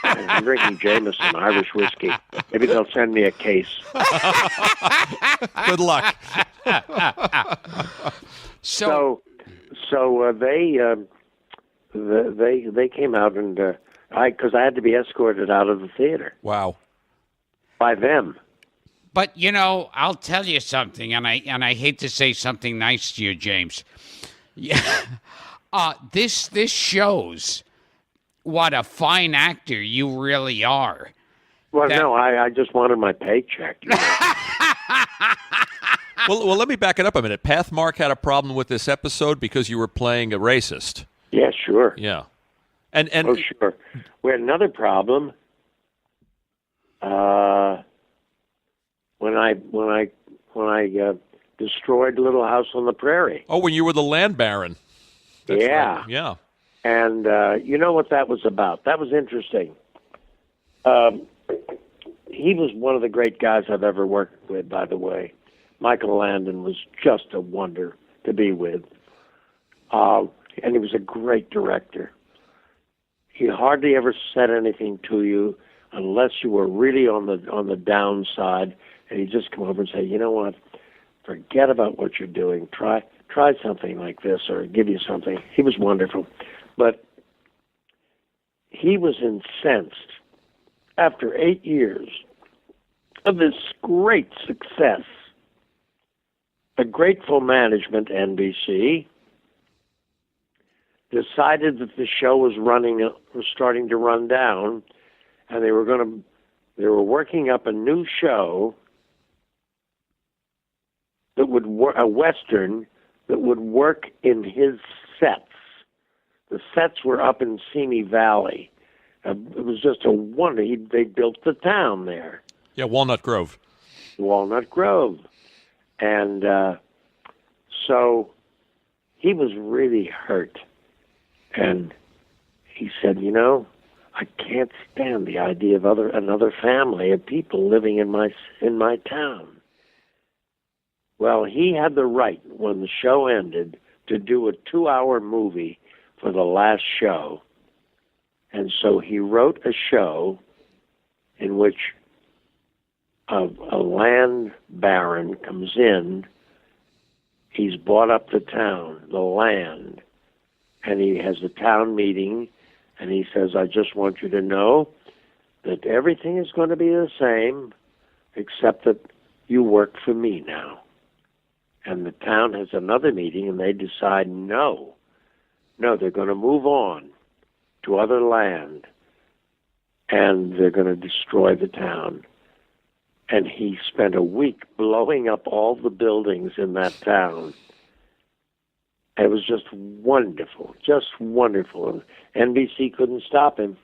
I'm drinking Jameson, Irish whiskey. Maybe they'll send me a case.
Good luck.
So they came out and because I had to be escorted out of the theater.
Wow.
By them.
But I'll tell you something, and I hate to say something nice to you, James. Yeah. This shows what a fine actor you really are.
Well, no, I just wanted my paycheck.
Well, let me back it up a minute. Pathmark had a problem with this episode because you were playing a racist.
Yeah, sure.
Yeah. And
oh, sure. We had another problem. When I destroyed Little House on the Prairie.
Oh, when you were the land baron. That's
yeah.
Right. Yeah.
And you know what that was about? That was interesting. He was one of the great guys I've ever worked with, by the way. Michael Landon was just a wonder to be with. And he was a great director. He hardly ever said anything to you unless you were really on the downside, and he'd just come over and say, "You know what? Forget about what you're doing. Try something like this, or give you something." He was wonderful. But he was incensed after 8 years of this great success. A grateful management, NBC, decided that the show was starting to run down, and they were working up a new show that would a Western that would work in his sets. The sets were up in Simi Valley. It was just a wonder. They built the town there.
Yeah, Walnut Grove.
And so he was really hurt. And he said, I can't stand the idea of another family of people living in my town. Well, he had the right, when the show ended, to do a 2-hour movie for the last show. And so he wrote a show in which a land baron comes in. He's bought up the town, the land, and he has a town meeting, and he says, "I just want you to know that everything is going to be the same, except that you work for me now." And the town has another meeting, and they decide no, they're going to move on to other land, and they're going to destroy the town. And he spent a week blowing up all the buildings in that town. It was just wonderful, And NBC couldn't stop him.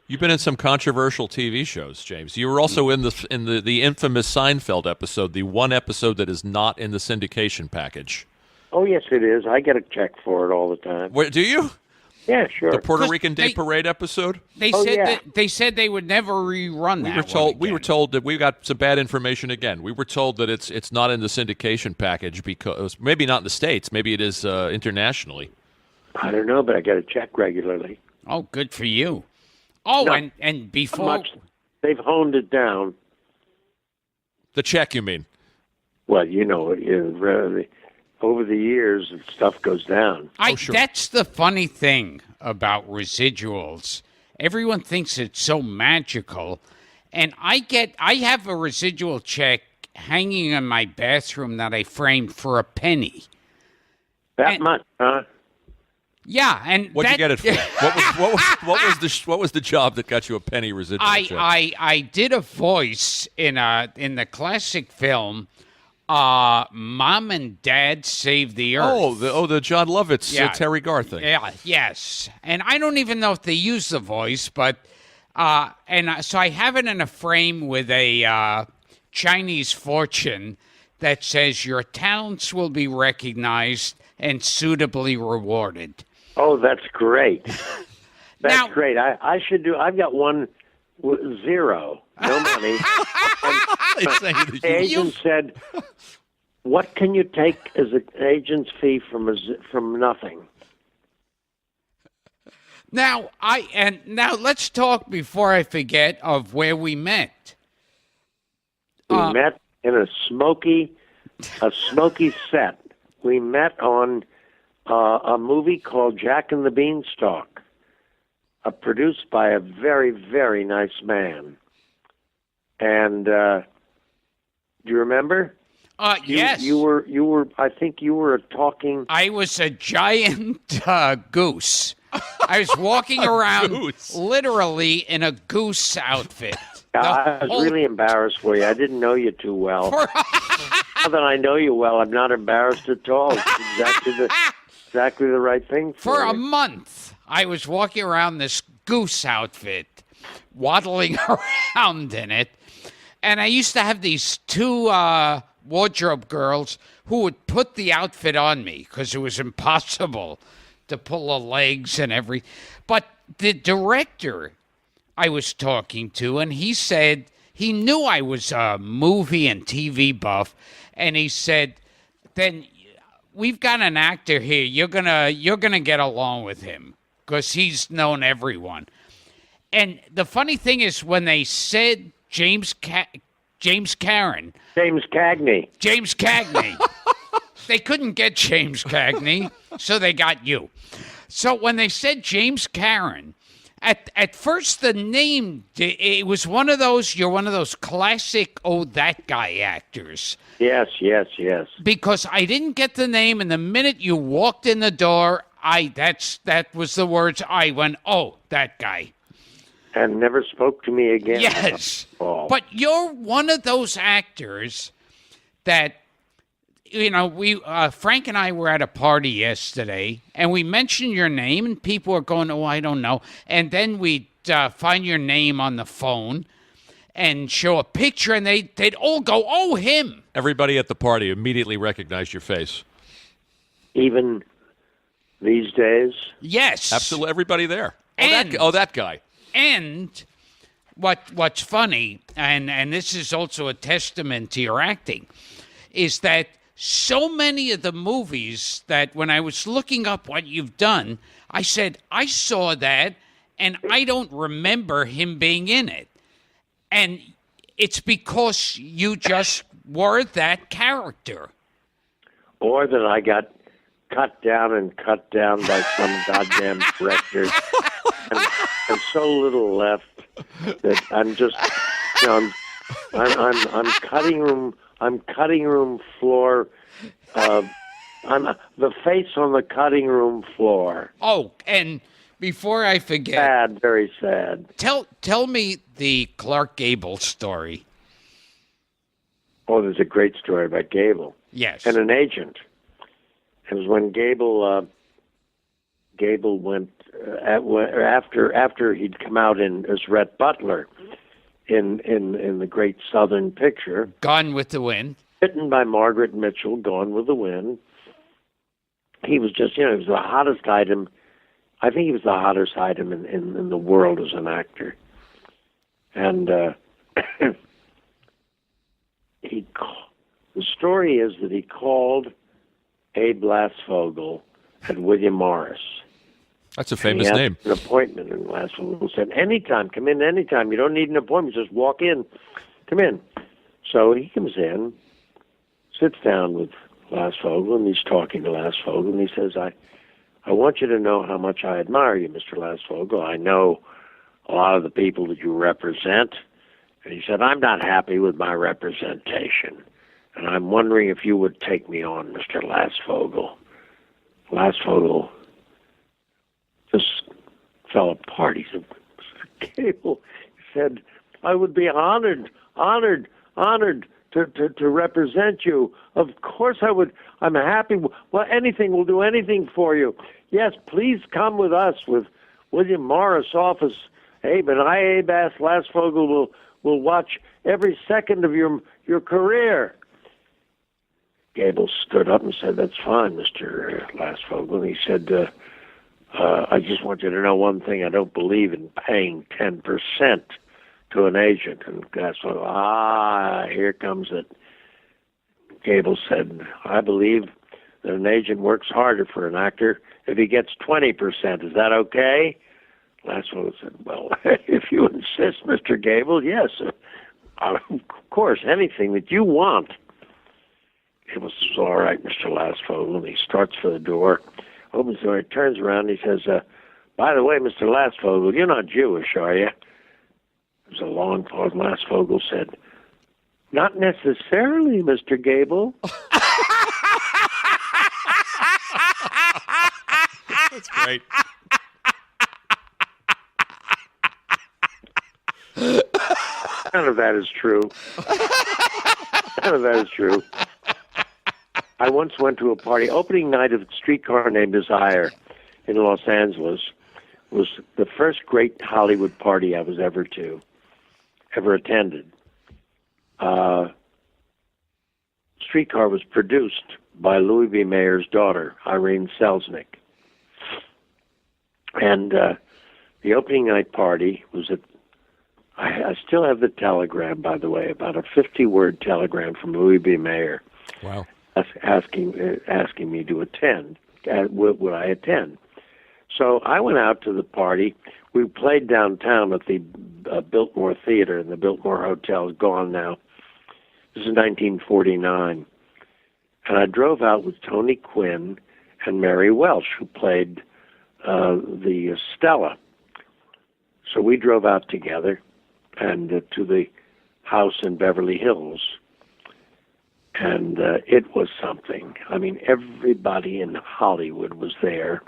You've been in some controversial TV shows, James. You were also in the infamous Seinfeld episode, the one episode that is not in the syndication package.
Oh, yes, it is. I get a check for it all the time.
What, do you?
Yeah, sure.
The Puerto
'Cause
Rican Day
they-
Parade episode?
They
Oh,
said
yeah.
they said they would never rerun that.
We were told that we got some bad information again. We were told that it's not in the syndication package because maybe not in the States, maybe it is internationally.
I don't know, but I got to check regularly.
Oh, good for you. Oh,
No,
and before
Much they've honed it down.
The check, you mean?
Well, over the years, stuff goes down.
Sure.
That's the funny thing about residuals. Everyone thinks it's so magical, and I have a residual check hanging in my bathroom that I framed for a penny.
That much, huh?
Yeah, and
What'd you get it for? What was the job that got you a penny residual check?
I did a voice in the classic film Mom and Dad Save the Earth.
The John Lovitz
Yeah.
Terry Garr thing.
Yeah, yes. And I don't even know if they use the voice, but so I have it in a frame with a Chinese fortune that says your talents will be recognized and suitably rewarded.
Oh, that's great. That's
Now-
great. I should do. I've got one with zero, no money. The agent said, "What can you take as an agent's fee from nothing?"
Now let's talk before I forget of where we met.
We met in a smoky set. We met on a movie called Jack and the Beanstalk, produced by a very, very nice man. And do you remember?
Yes.
You were. I think you were talking.
I was a giant goose. I was walking around
goose.
literally in a goose outfit.
I was really embarrassed for you. I didn't know you too well. Now that I know you well, I'm not embarrassed at all. It's exactly the right thing
For
you.
a month, I was walking around this goose outfit, waddling around in it. And I used to have these two wardrobe girls who would put the outfit on me because it was impossible to pull the legs and everything. But the director I was talking to, and he said he knew I was a movie and TV buff, and he said, then we've got an actor here. You're gonna get along with him because he's known everyone. And the funny thing is, when they said James Cagney,
James Cagney.
they couldn't get James Cagney, so they got you. So when they said James Caron, at first the name, it was one of those, you're one of those classic, that guy actors.
Yes.
Because I didn't get the name, and the minute you walked in the door, that was the words, I went, oh, that guy.
And never spoke to me again.
Yes.
Oh.
But you're one of those actors that, Frank and I were at a party yesterday, and we mentioned your name, and people were going, oh, I don't know. And then we'd find your name on the phone and show a picture, and they'd all go, oh, him.
Everybody at the party immediately recognized your face.
Even these days?
Yes.
Absolutely, everybody there.
And-
That guy.
And what's funny, and this is also a testament to your acting, is that so many of the movies that when I was looking up what you've done, I said, I saw that, and I don't remember him being in it. And it's because you just were that character.
Or that I got cut down by some goddamn director. And so little left that I'm just, I'm cutting room floor. I'm the face on the cutting room floor.
Oh, and before I forget,
Sad, very sad.
tell me the Clark Gable story.
Oh, there's a great story about Gable
Yes.
and an agent. It was when Gable went after he'd come out as Rhett Butler in the great Southern picture,
Gone with the Wind.
written by Margaret Mitchell, Gone with the Wind. He was just, he was the hottest item I think he was the hottest item in the world as an actor. And the story is that he called Abe Lasvogel at William Morris.
That's a famous
and he
name.
had an appointment, and Lasvogel said, anytime, come in anytime. You don't need an appointment, just walk in. Come in. So he comes in, sits down with Lasvogel, and he's talking to Lasvogel, and he says, I want you to know how much I admire you, Mr. Lasvogel. I know a lot of the people that you represent. And he said, I'm not happy with my representation, and I'm wondering if you would take me on, Mr. Lasvogel. Lasvogel just fell apart. He said, Mr. Gable, he said, I would be honored to represent you. Of course I would. I'm happy. Well, anything, we'll do anything for you. Yes, please come with us, with William Morris office. Abe and Abe Lasvogel will watch every second of your career. Gable stood up and said, that's fine, Mr. Lasvogel. And he said, I just want you to know one thing. I don't believe in paying 10% to an agent. And Lasvogel, here comes it. Gable said, I believe that an agent works harder for an actor if he gets 20%. Is that okay? Lasvogel said, well, if you insist, Mr. Gable, yes. Of course, anything that you want. Gable says, all right, Mr. Lasvogel. And he starts for the door, opens the door, he turns around, and he says, by the way, Mr. Lasvogel, you're not Jewish, are you? There's a long pause. Lasvogel said, not necessarily, Mr. Gable.
That's great.
None of that is true. None of that is true. I once went to a party. Opening night of Streetcar Named Desire in Los Angeles was the first great Hollywood party I was ever attended. Streetcar was produced by Louis B. Mayer's daughter, Irene Selznick. And the opening night party was at, I still have the telegram, by the way, about a 50-word telegram from Louis B. Mayer.
Wow.
Asking me to attend. Would I attend? So I went out to the party. We played downtown at the Biltmore Theater, and the Biltmore Hotel is gone now. This is 1949. And I drove out with Tony Quinn and Mary Welsh, who played the Stella. So we drove out together and to the house in Beverly Hills. And it was something. I mean, everybody in Hollywood was there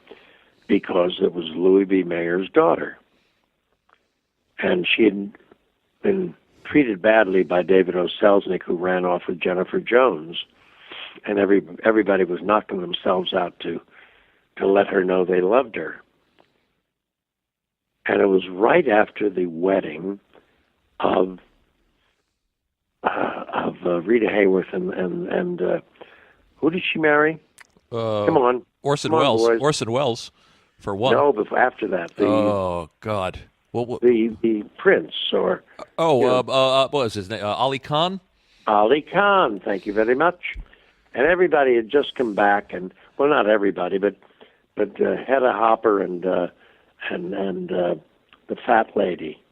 because it was Louis B. Mayer's daughter. And she had been treated badly by David O. Selznick, who ran off with Jennifer Jones. And everybody was knocking themselves out to let her know they loved her. And it was right after the wedding of Rita Hayworth and who did she marry? Come on,
Orson
Come on,
Welles.
boys.
Orson Welles, for one.
No, but after that,
Oh God.
the prince or
what was his name? Ali Khan.
Ali Khan. Thank you very much. And everybody had just come back, and well, not everybody, but Hedda Hopper and the fat lady.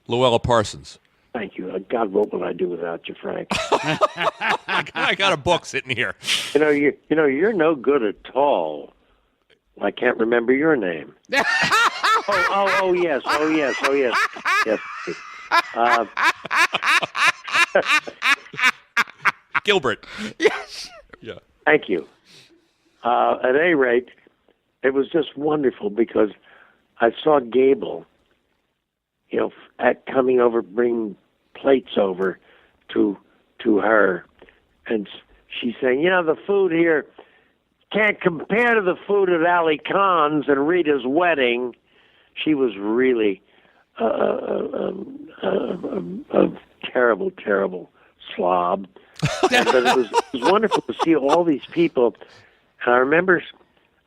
Luella Parsons.
Thank you. God, what would I do without you, Frank?
I got a book sitting here.
You're no good at all. I can't remember your name. yes.
Gilbert.
Yes.
Yeah.
Thank you. At any rate, it was just wonderful because I saw Gable, coming over, bringing plates over to her, and she's saying, the food here can't compare to the food at Ali Khan's and Rita's wedding. She was really a terrible, terrible slob. But it was wonderful to see all these people. And I remember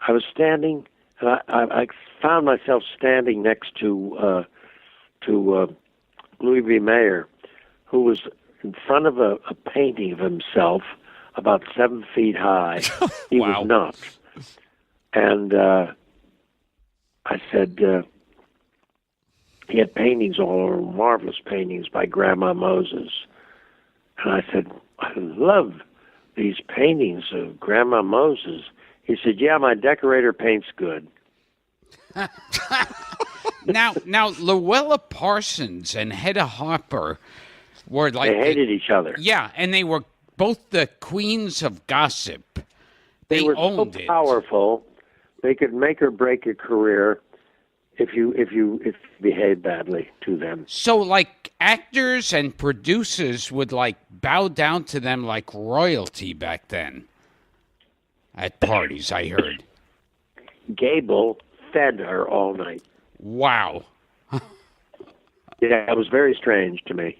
I was standing And I found myself standing next to Louis B. Mayer, who was in front of a painting of himself about 7 feet high. He
Wow.
was not. And I said, he had paintings all over, marvelous paintings by Grandma Moses. And I said, I love these paintings of Grandma Moses. He said, yeah, my decorator paints good.
Now, Luella Parsons and Hedda Hopper were like...
They hated each other.
Yeah, and they were both the queens of gossip.
They were so
owned it.
powerful, they could make or break a career if you behaved badly to them.
So, like, actors and producers would, like, bow down to them like royalty back then at parties, I heard.
Gable fed her all night.
Wow.
Yeah, it was very strange to me.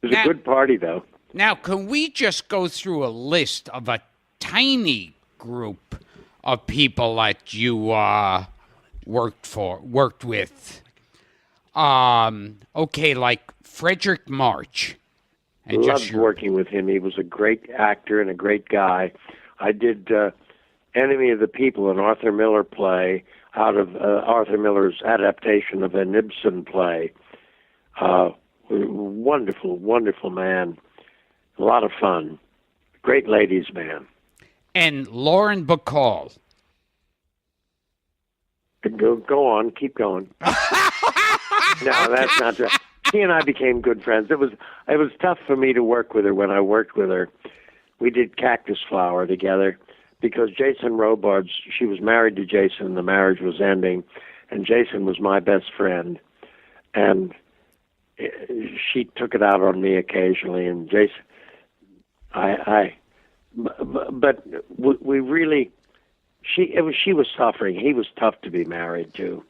It was
Now-
a good party, though.
Now, can we just go through a list of a tiny group of people that you worked with? Okay, like Frederick March. And
Loved working with him. He was a great actor and a great guy. I did Enemy of the People, an Arthur Miller play out of Arthur Miller's adaptation of an Ibsen play. Wonderful, wonderful man. A lot of fun. Great ladies' man.
And Lauren Bacall.
Go on, keep going. No, that's not true. She and I became good friends. It was tough for me to work with her when I worked with her. We did Cactus Flower together because Jason Robards, she was married to Jason, the marriage was ending, and Jason was my best friend. And she took it out on me occasionally, and Jason, but we really, she was suffering. He was tough to be married to,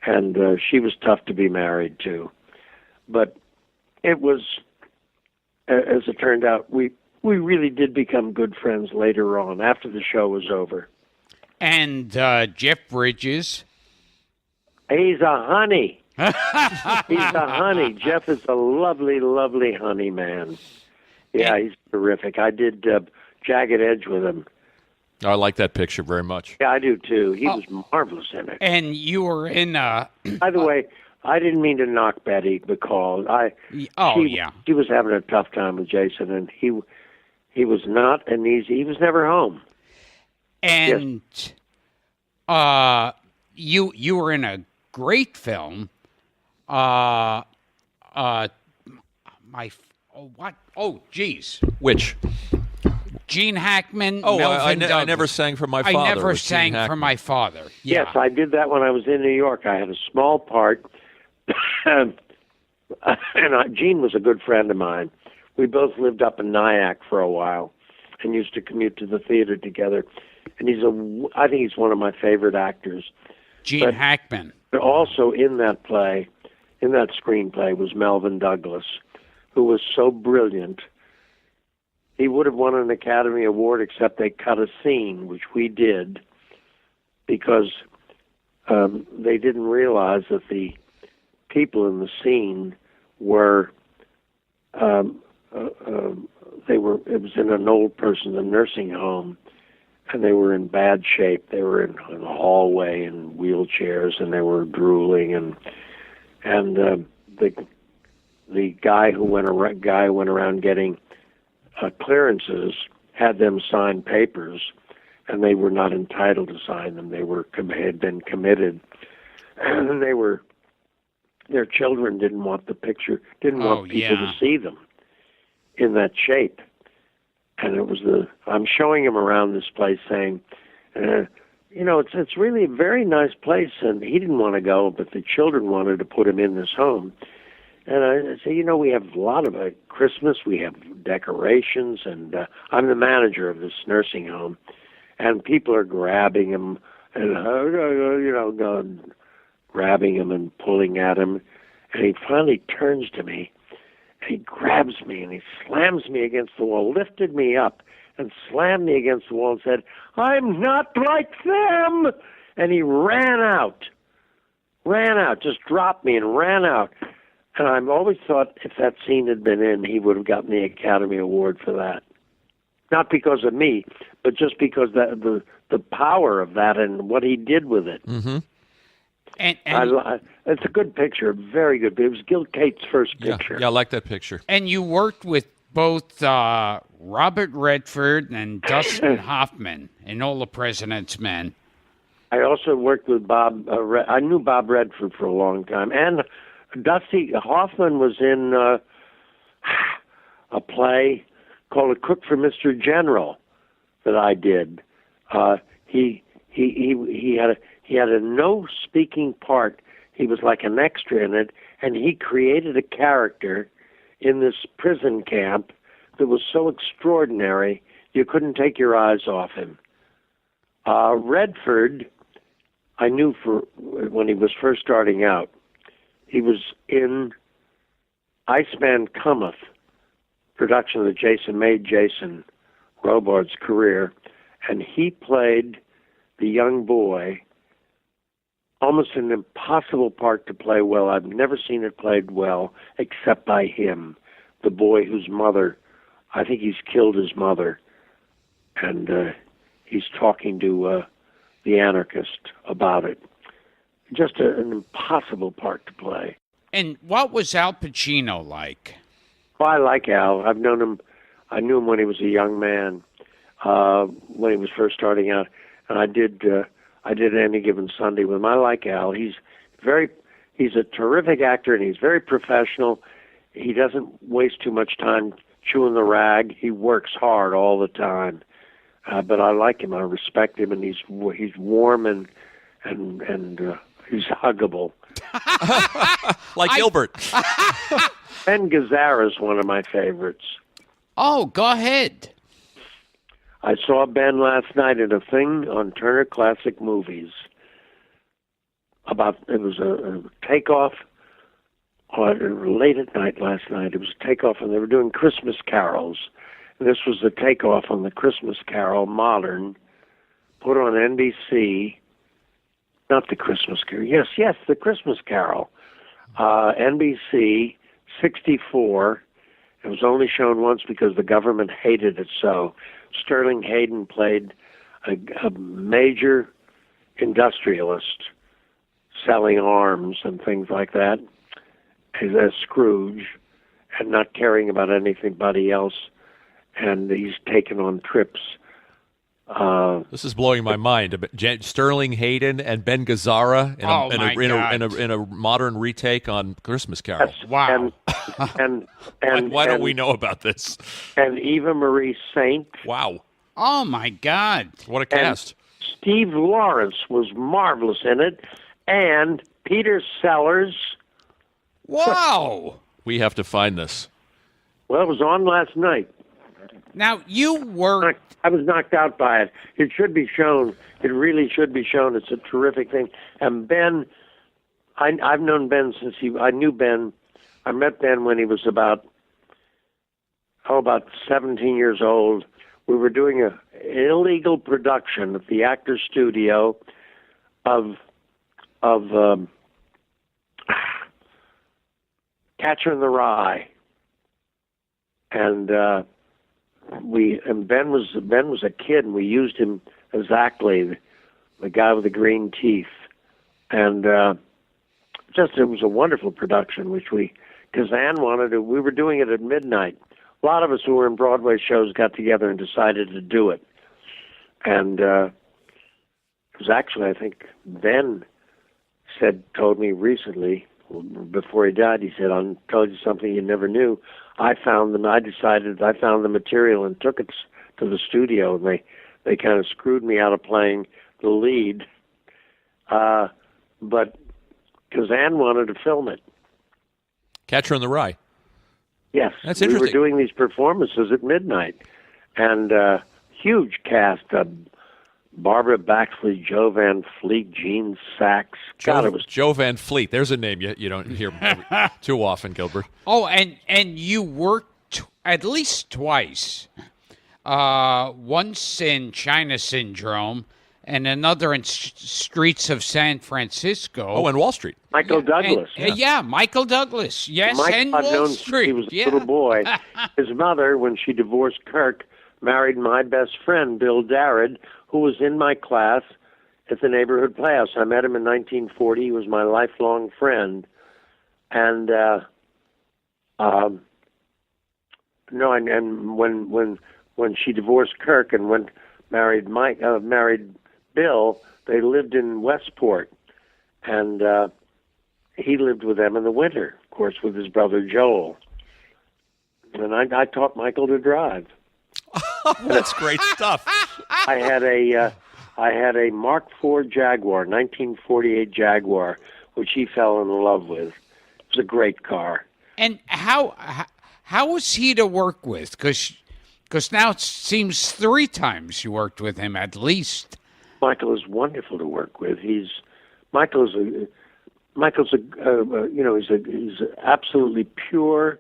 and she was tough to be married to. But it was, as it turned out, we really did become good friends later on, after the show was over.
And Jeff Bridges.
He's a honey. He's a honey. Jeff is a lovely, lovely honey man. Yeah, he's terrific. I did Jagged Edge with him.
I like that picture very much.
Yeah, I do too. He was marvelous in it.
And you were in...
By the way, I didn't mean to knock Betty because she was having a tough time with Jason, and he was not an easy. He was never home.
And you were in a great film.
Which?
Gene Hackman.
Oh,
Melvin
I
Douglas.
never sang for my father.
I never
with Gene
sang for
Hackman.
my father. Yeah.
Yes, I did that when I was in New York. I had a small part, and Gene was a good friend of mine. We both lived up in Nyack for a while and used to commute to the theater together. And I think he's one of my favorite actors.
Gene Hackman.
But also in that play, in that screenplay, was Melvin Douglas, who was so brilliant. He would have won an Academy Award, except they cut a scene, which we did, because they didn't realize that the people in the scene were, it was in an old person's nursing home, and they were in bad shape. They were in the hallway in wheelchairs, and they were drooling, and the guy who went around getting clearances had them sign papers, and they were not entitled to sign them. They had been committed, and their children didn't want the picture, didn't want people to see them in that shape. And it was I'm showing him around this place saying, it's really a very nice place, and he didn't want to go, but the children wanted to put him in this home. And I say, we have a lot of Christmas, we have decorations, and I'm the manager of this nursing home, and people are grabbing him, and grabbing him and pulling at him, and he finally turns to me, and he grabs me, and he slams me against the wall, lifted me up, and slammed me against the wall and said, "I'm not like them!" And he ran out, just dropped me and ran out. And I've always thought if that scene had been in, he would have gotten the Academy Award for that. Not because of me, but just because the power of that and what he did with it.
Mm-hmm.
And
it's a good picture, very good. It was Gil Cate's first picture.
Yeah, I like that picture.
And you worked with both Robert Redford and Dustin Hoffman in All the President's Men.
I also worked with Bob. I knew Bob Redford for a long time, and Dusty Hoffman was in a play called A Cook for Mr. General that I did. He had a no speaking part. He was like an extra in it, and he created a character in this prison camp that was so extraordinary you couldn't take your eyes off him. Redford, I knew for when he was first starting out. He was in Iceman Cometh, production that Jason made Jason Robards' career, and he played the young boy, almost an impossible part to play well. I've never seen it played well except by him, the boy whose mother, I think he's killed his mother, and he's talking to the anarchist about it. Just an impossible part to play.
And what was Al Pacino like?
Well, I like Al. I've known him. I knew him when he was a young man, when he was first starting out, and I did Any Given Sunday with him. I like Al. He's a terrific actor, and he's very professional. He doesn't waste too much time chewing the rag. He works hard all the time. But I like him. I respect him, and he's warm and he's huggable.
Like Gilbert.
Ben Gazzara is one of my favorites.
Oh, go ahead.
I saw Ben last night in a thing on Turner Classic Movies. It was a takeoff late at night last night. It was a takeoff, and they were doing Christmas carols. And this was the takeoff on the Christmas Carol, modern, put on NBC. Not the Christmas Carol. Yes, the Christmas Carol. NBC, 64. It was only shown once because the government hated it so. Sterling Hayden played a major industrialist selling arms and things like that, as Scrooge, and not caring about anybody else. And he's taken on trips.
This is blowing my mind. Sterling Hayden and Ben Gazzara in a modern retake on Christmas Carol.
Yes,
Wow.
And
why don't we know about this?
And Eva Marie Saint.
Wow.
Oh, my God.
What a cast.
Steve Lawrence was marvelous in it. And Peter Sellers.
Wow.
We have to find this.
Well, it was on last night.
Now, you worked...
I was knocked out by it. It should be shown. It really should be shown. It's a terrific thing. And Ben, I've known Ben since I knew Ben. I met Ben when he was about 17 years old. We were doing an illegal production at the Actors Studio of Catcher in the Rye. And Ben was a kid, and we used him exactly, the guy with the green teeth, and it was a wonderful production. Because Ann wanted to. We were doing it at midnight. A lot of us who were in Broadway shows got together and decided to do it, and it was actually, I think, Ben told me recently, before he died, he said, "I'll tell you something you never knew. I found the material and took it to the studio, and they kind of screwed me out of playing the lead, but because Ann wanted to film it."
Catcher in the Rye.
Yes,
that's
interesting.
interesting.
We were doing these performances at midnight, and huge cast: Barbara Baxley, Joe Van Fleet, Gene Sachs.
It was Joe Van Fleet. There's a name you don't hear too often, Gilbert.
Oh, and you worked at least twice. Once in China Syndrome, and another in Streets of San Francisco.
Oh, and Wall Street.
Michael Douglas.
Yeah, Michael Douglas. Yes,
Mike,
and
I've
Wall
known
Street.
He was a
Yeah.
little boy. His mother, when she divorced Kirk, married my best friend, Bill Darrad, who was in my class at the neighborhood playhouse. I met him in 1940. He was my lifelong friend. And no, and when she divorced Kirk and married Bill, they lived in Westport, and he lived with them in the winter, of course, with his brother Joel. And I taught Michael to drive.
That's great stuff.
I had a Mark IV Jaguar, 1948 Jaguar, which he fell in love with. It was a great car.
And how was he to work with? Because now it seems 3 times you worked with him at least.
Michael is wonderful to work with. Michael's a he's an absolutely pure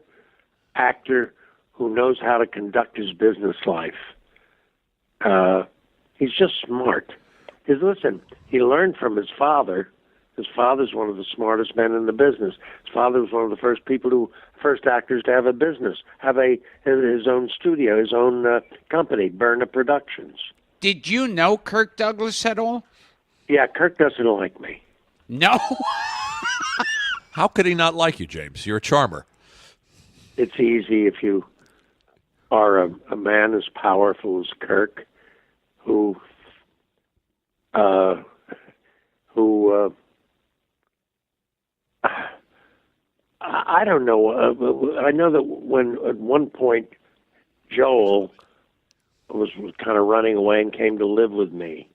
actor who knows how to conduct his business life. He's just smart. He learned from his father. His father's one of the smartest men in the business. His father was one of the first actors to have a business, his own studio, his own company, Berna Productions.
Did you know Kirk Douglas at all?
Yeah, Kirk doesn't like me.
No.
How could he not like you, James? You're a charmer.
It's easy if you are a man as powerful as Kirk, who I don't know. I know that when at one point Joel was kind of running away and came to live with me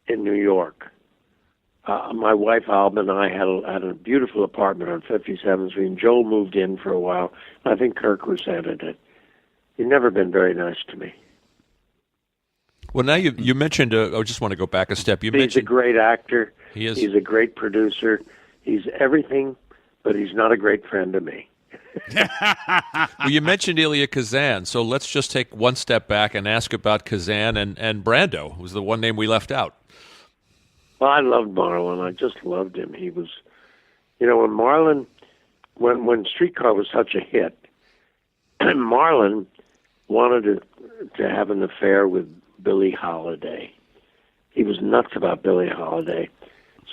in New York. My wife Alba and I had a beautiful apartment on 57th Street, and Joel moved in for a while. I think Kirk resented it. He's never been very nice to me.
Well, now you mentioned. I just want to go back a step.
He's a great actor.
He is.
He's a great producer. He's everything, but he's not a great friend to me.
Well, you mentioned Elia Kazan, so let's just take one step back and ask about Kazan and Brando, was the one name we left out.
Well, I loved Marlon. I just loved him. He was, when Marlon, when Streetcar was such a hit, Marlon wanted to have an affair with Billie Holiday. He was nuts about Billie Holiday.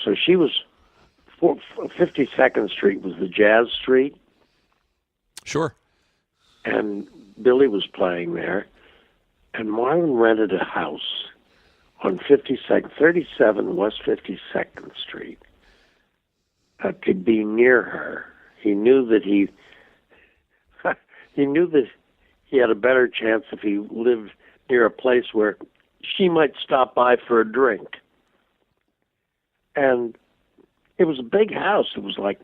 So she was, 52nd Street was the Jazz Street.
Sure.
And Billy was playing there, and Marlon rented a house on 37 West 52nd Street to be near her. He knew that he had a better chance if he lived near a place where she might stop by for a drink. And it was a big house. It was like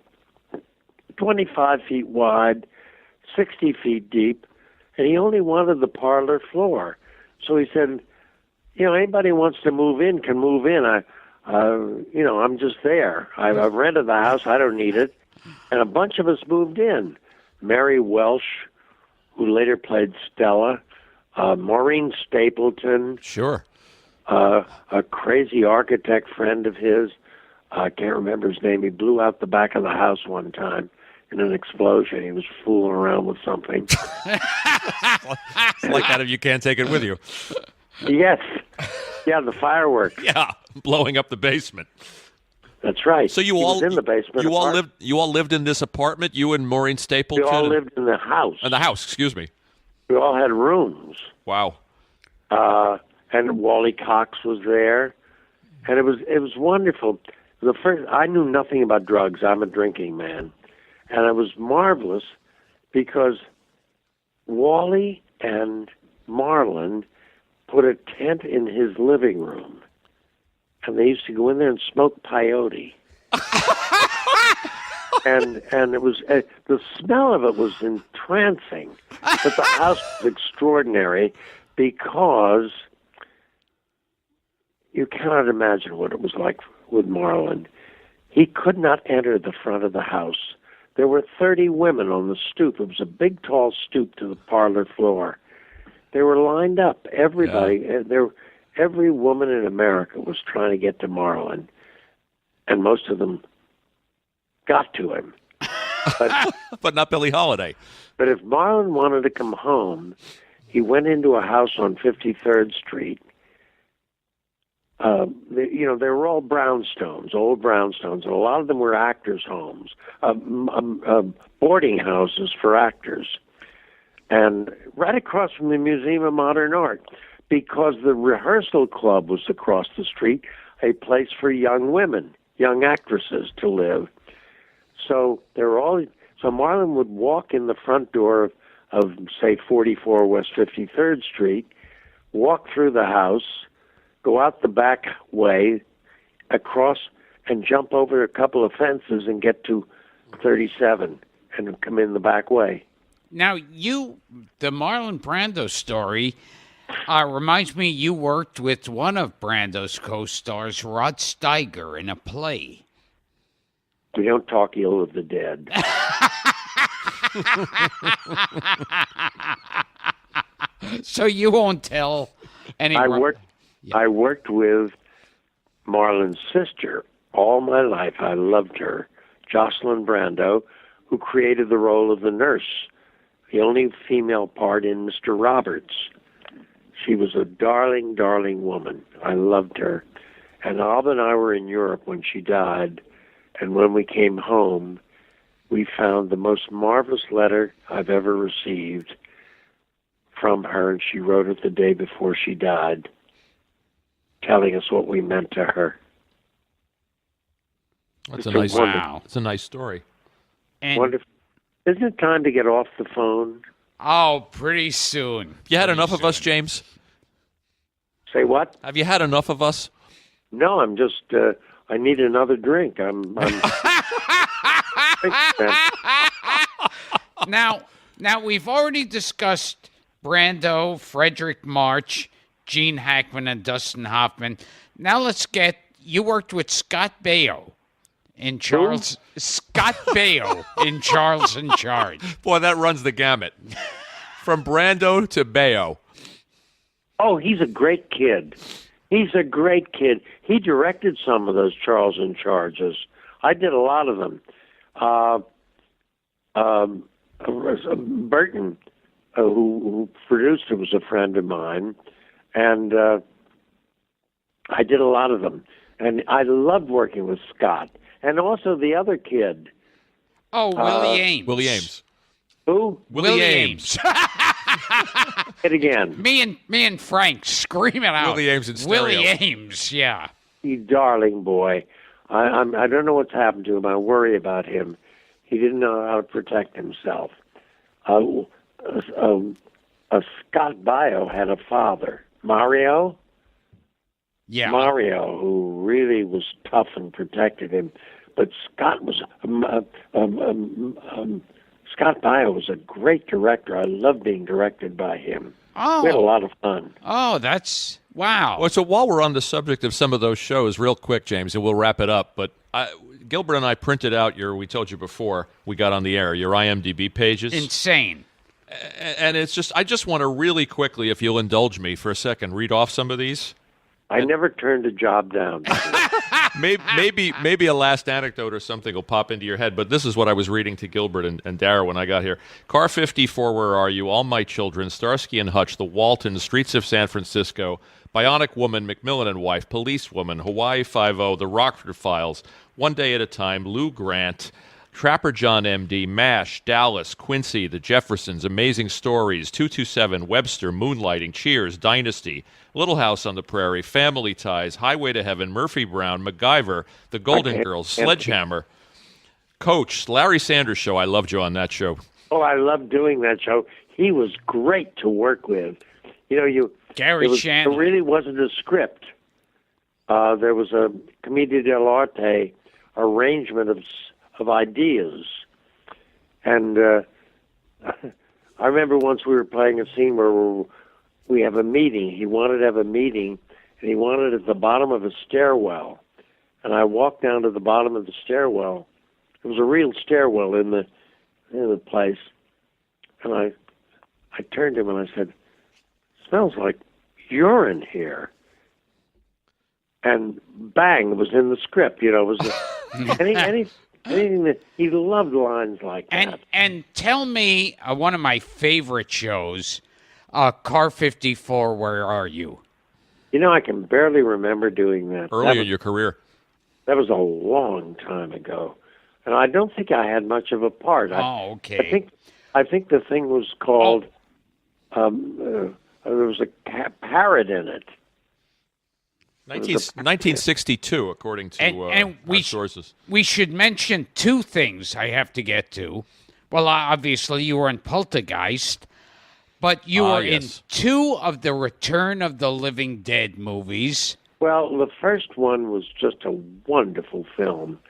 25 feet wide, 60 feet deep, and he only wanted the parlor floor. So he said, anybody wants to move in can move in. I'm just there. I've rented the house. I don't need it. And a bunch of us moved in. Mary Welsh, who later played Stella, Maureen Stapleton.
Sure.
A crazy architect friend of his. I can't remember his name. He blew out the back of the house one time in an explosion. He was fooling around with something.
It's like that if you can't take it with you.
Yes. Yeah, the fireworks.
Yeah, blowing up the basement.
That's right.
So
he was in the basement.
You all lived in this apartment, you and Maureen Stapleton?
We all lived in the house.
In the house, excuse me.
We all had rooms.
Wow.
And Wally Cox was there. And it was wonderful. I knew nothing about drugs. I'm a drinking man. And it was marvelous because Wally and Marlon put a tent in his living room, and they used to go in there and smoke peyote. and it was the smell of it was entrancing, but the house was extraordinary because you cannot imagine what it was like with Marlon. He could not enter the front of the house. There were 30 women on the stoop. It was a big, tall stoop to the parlor floor. They were lined up, everybody.
Yeah.
every woman in America was trying to get to Marlon, and most of them got to him. But,
But not Billie Holiday.
but if Marlon wanted to come home, he went into a house on 53rd Street. They were all brownstones, old brownstones, and a lot of them were actors' homes, boarding houses for actors. And right across from the Museum of Modern Art, because the rehearsal club was across the street, a place for young women, young actresses to live. So Marlon would walk in the front door of say 44 West 53rd Street, walk through the house, go out the back way, across, and jump over a couple of fences and get to 37 and come in the back way.
Now, the Marlon Brando story reminds me you worked with one of Brando's co-stars, Rod Steiger, in a play.
We don't talk ill of the dead.
So you won't tell anyone.
I worked with Marlon's sister all my life. I loved her, Jocelyn Brando, who created the role of the nurse, the only female part in Mr. Roberts. She was a darling, darling woman. I loved her. And Alba and I were in Europe when she died, and when we came home, we found the most marvelous letter I've ever received from her, and she wrote it the day before she died, telling us what we meant to her.
That's
It's
a nice story.
And,
Wonderful. Isn't it time to get off the phone?
oh, pretty soon.
You had
Pretty
enough of us,
soon.
James?
Say what?
Have you had enough of us?
No, I'm just. I need another drink. I'm
Now, we've already discussed Brando, Frederick March, Gene Hackman, and Dustin Hoffman. Now you worked with Scott Baio in Charles. Scott Baio in Charles in Charge.
Boy, that runs the gamut. From Brando to Baio.
Oh, he's a great kid. He's a great kid. He directed some of those Charles in Charges. I did a lot of them. Burton, who produced it, was a friend of mine, and I did a lot of them. And I loved working with Scott. And also the other kid.
Oh, Willie Ames.
Willie Ames.
Who?
Willie Ames.
It again.
Me and Frank screaming out.
Willie Ames in stereo.
Willie Ames, yeah.
You darling boy. I don't know what's happened to him. I worry about him. He didn't know how to protect himself. Scott Baio had a father, Mario.
Yeah.
Mario, who really was tough and protected him. But Scott Baio was a great director. I loved being directed by him.
Oh.
We had a lot of fun.
Oh, that's wow.
Well, so while we're on the subject of some of those shows, real quick, James, and we'll wrap it up, but Gilbert and I printed out we told you before we got on the air, your IMDb pages.
Insane.
And it's just, I just want to really quickly, if you'll indulge me for a second, read off some of these.
I never turned a job down.
Maybe a last anecdote or something will pop into your head, but this is what I was reading to Gilbert and Dara when I got here. Car 54, Where Are You? All My Children, Starsky and Hutch, The Waltons, Streets of San Francisco, Bionic Woman, Macmillan and Wife, Police Woman, Hawaii Five-0, The Rockford Files, One Day at a Time, Lou Grant, Trapper John M.D., MASH, Dallas, Quincy, The Jeffersons, Amazing Stories, 227, Webster, Moonlighting, Cheers, Dynasty, Little House on the Prairie, Family Ties, Highway to Heaven, Murphy Brown, MacGyver, The Golden Girls, Sledgehammer, Coach, Larry Sanders Show. I loved you on that show.
Oh, I loved doing that show. He was great to work with.
Gary Shanley.
There really wasn't a script. There was a commedia dell'arte arrangement of ideas. And I remember once we were playing a scene where we have a meeting. He wanted to have a meeting, and he wanted it at the bottom of a stairwell. And I walked down to the bottom of the stairwell. It was a real stairwell in the place. And I turned to him and I said, "Smells like urine here." and bang, it was in the script. It was anything that he loved lines like that.
And tell me one of my favorite shows, Car 54. Where are you?
I can barely remember doing that.
Early in your career.
That was a long time ago, and I don't think I had much of a part.
Okay.
I think the thing was called. There was a parrot in it.
1962, according to our sources.
We should mention two things I have to get to. Well, obviously, you were in Poltergeist, but you were in two of the Return of the Living Dead movies.
Well, the first one was just a wonderful film.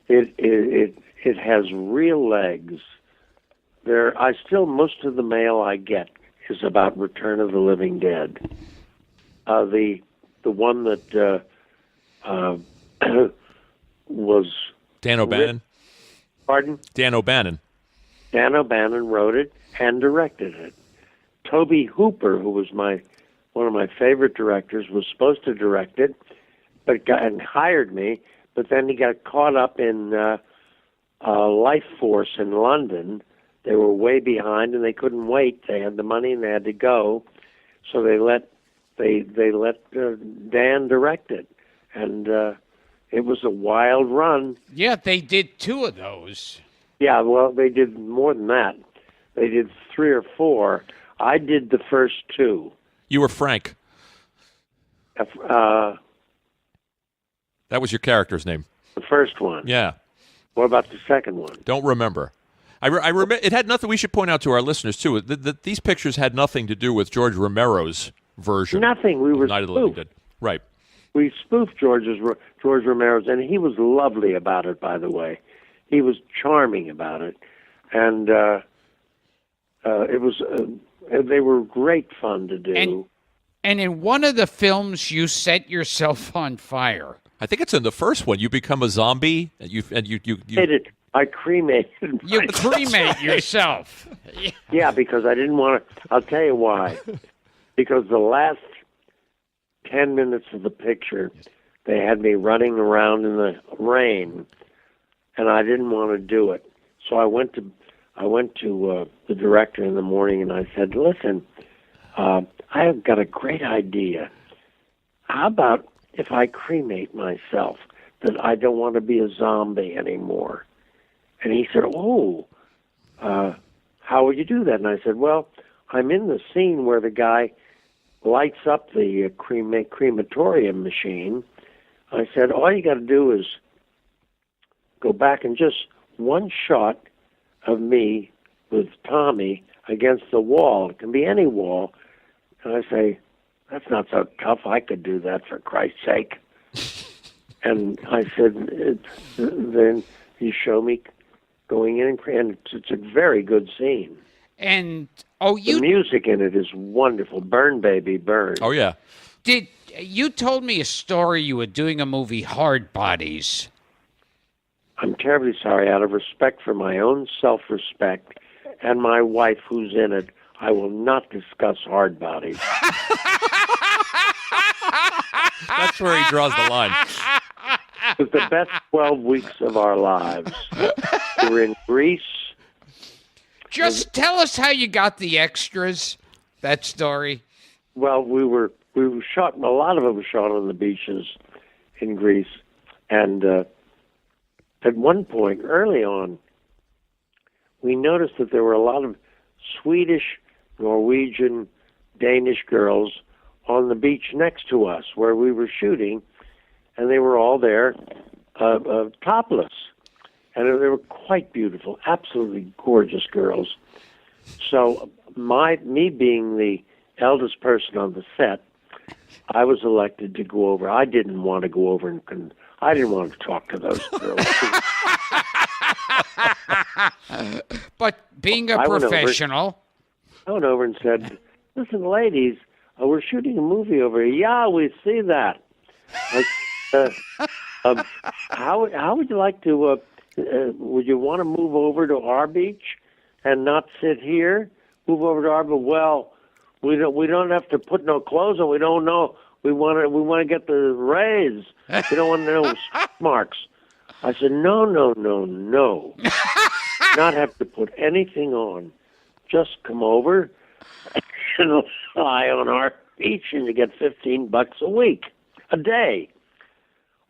It has real legs. Most of the mail I get is about Return of the Living Dead. The one that was
Dan O'Bannon.
Pardon?
Dan O'Bannon.
Dan O'Bannon wrote it and directed it. Toby Hooper, who was one of my favorite directors, was supposed to direct it, and hired me. But then he got caught up in Life Force in London. They were way behind, and they couldn't wait. They had the money, and they had to go. So they let Dan direct it, and it was a wild run.
Yeah, they did two of those.
Yeah, well, they did more than that. They did 3 or 4. I did the first 2.
You were Frank.
That
was your character's name.
The first one.
Yeah.
What about the second one?
Don't remember. I remember. It had nothing. We should point out to our listeners too that these pictures had nothing to do with George Romero's version.
Nothing. We were
Night of the Living
spoofed.
Dead. Right.
We spoofed George Romero's, and he was lovely about it. By the way, he was charming about it, and it was. They were great fun to do.
And in one of the films, you set yourself on fire.
I think it's in the first one. You become a zombie, and you
Did it? I cremated myself.
You cremate yourself.
Yeah, because I didn't want to. I'll tell you why. Because the last 10 minutes of the picture, they had me running around in the rain, and I didn't want to do it. So I went to the director in the morning, and I said, "Listen, I have got a great idea. How about if I cremate myself? That I don't want to be a zombie anymore." And he said, "Oh, how would you do that?" And I said, "Well, I'm in the scene where the guy lights up the crematorium machine." I said, "All you got to do is go back and just one shot of me with Tommy against the wall. It can be any wall." And I say, "That's not so tough. I could do that, for Christ's sake." And I said, then you show me going in, and it's a very good scene.
And
the music in it is wonderful. Burn, baby, burn.
Oh yeah.
You told me a story you were doing a movie, Hard Bodies.
I'm terribly sorry. Out of respect for my own self-respect and my wife who's in it, I will not discuss Hard Bodies.
That's where he draws the line.
It was the best 12 weeks of our lives. We were in Greece.
Just tell us how you got the extras, that story.
Well, we were shot, a lot of it was shot on the beaches in Greece. And at one point, early on, we noticed that there were a lot of Swedish, Norwegian, Danish girls on the beach next to us where we were shooting, and they were all there topless. And they were quite beautiful, absolutely gorgeous girls. So me being the eldest person on the set, I was elected to go over. I didn't want to go over and I didn't want to talk to those girls.
But being a professional,
I went over and said, "Listen, ladies, we're shooting a movie over here." "Yeah, we see that." How would you like to? Would you want to move over to our beach and not sit here? Move over to our beach. Well, we don't have to put no clothes on. We don't We want to get the raise. We don't want no marks." I said, "No, no, no, no. Not have to put anything on. Just come over and lie on our beach, and you get $15 a week, a day."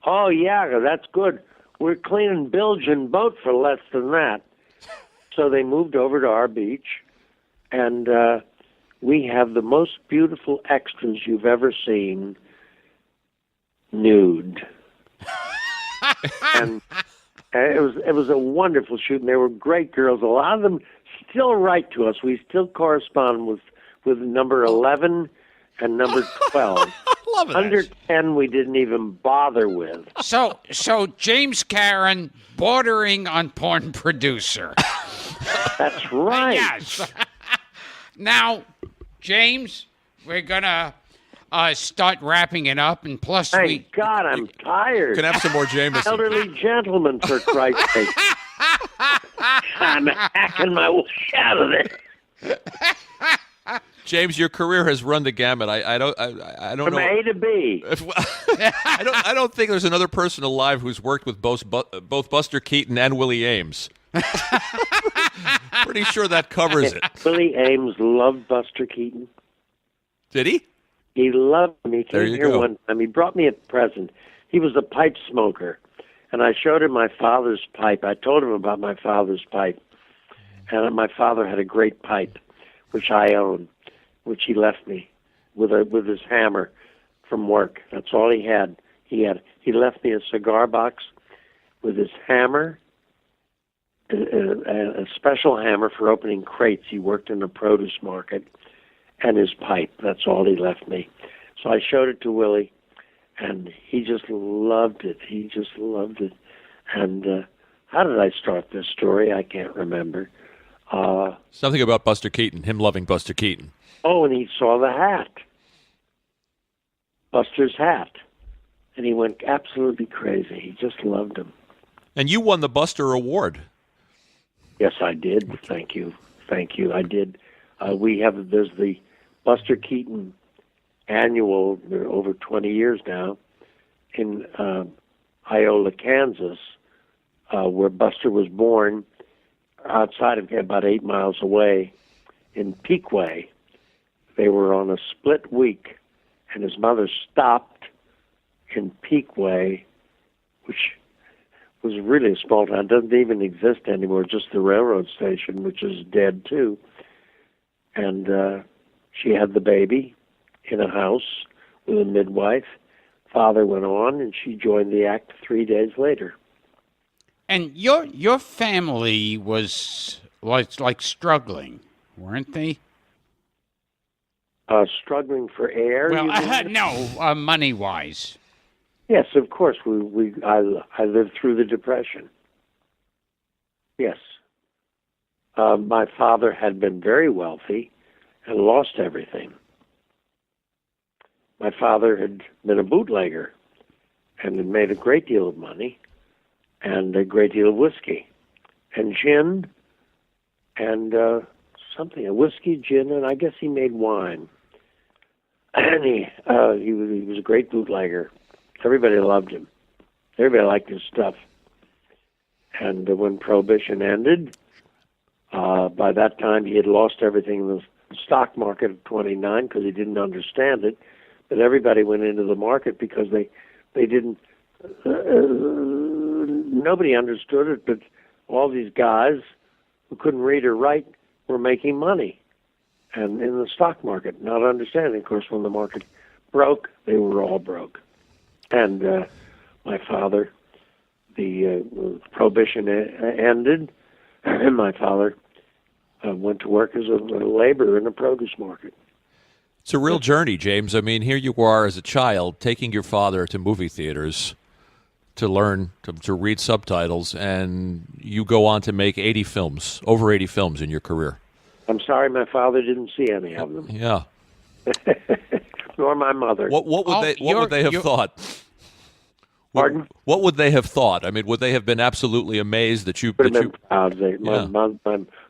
"Oh yeah, that's good. We're cleaning bilge and boat for less than that." So they moved over to our beach, and we have the most beautiful extras you've ever seen, nude. And it was a wonderful shoot, and they were great girls. A lot of them still write to us. We still correspond with number 11 and number 12.
Love it.
Under 10, we didn't even bother with.
So James Karen, bordering on porn producer.
That's right.
Yes. Now, James, we're gonna start wrapping it up, and plus
Thank God, I'm tired.
Can I have some more Jameson?
Elderly gentleman, for Christ's sake. I'm hacking my way out of it.
James, your career has run the gamut. I don't
From
know.
A to B.
I don't think there's another person alive who's worked with both Buster Keaton and Willie Ames. Pretty sure that covers it.
Willie Ames loved Buster Keaton.
Did he?
He loved him. He
There
came
you
here
go.
one time. He brought me a present. He was a pipe smoker, and I showed him my father's pipe. I told him about my father's pipe, and my father had a great pipe, which I own, which he left me with his hammer from work. That's all he had. He left me a cigar box with his hammer, a special hammer for opening crates. He worked in a produce market, and his pipe. That's all he left me. So I showed it to Willie, and he just loved it. He just loved it. And how did I start this story? I can't remember.
Something about Buster Keaton, him loving Buster Keaton.
Oh, and he saw the hat, Buster's hat, and he went absolutely crazy. He just loved him.
And you won the Buster Award.
Yes, I did. Thank you. I did. There's the Buster Keaton annual, over 20 years now, in Iola, Kansas, where Buster was born, outside of here, about 8 miles away, in Peakway. They were on a split week, and his mother stopped in Peakway, which was really a small town. It doesn't even exist anymore, just the railroad station, which is dead too. And she had the baby in a house with a midwife. Father went on, and she joined the act 3 days later.
And your family was like struggling, weren't they?
Struggling for air.
Well,
you mean?
no, money wise.
Yes, of course. I lived through the Depression. Yes. My father had been very wealthy and lost everything. My father had been a bootlegger and had made a great deal of money and a great deal of whiskey and gin and a whiskey, gin, and I guess he made wine. And he was a great bootlegger. Everybody loved him. Everybody liked his stuff. And when Prohibition ended, by that time he had lost everything in the stock market at 29 because he didn't understand it. But everybody went into the market because they didn't. Nobody understood it, but all these guys who couldn't read or write were making money, and in the stock market, not understanding. Of course, when the market broke, they were all broke. And my father, the Prohibition ended, and my father went to work as a laborer in a produce market.
It's a real journey, James. I mean, here you are as a child taking your father to movie theaters to learn to read subtitles, and you go on to make over 80 films in your career.
I'm sorry my father didn't see any of them.
Yeah.
Nor my mother.
What would they have thought?
Pardon?
What would they have thought? I mean, would they have been absolutely amazed that you?
Would have been proud.
Yeah.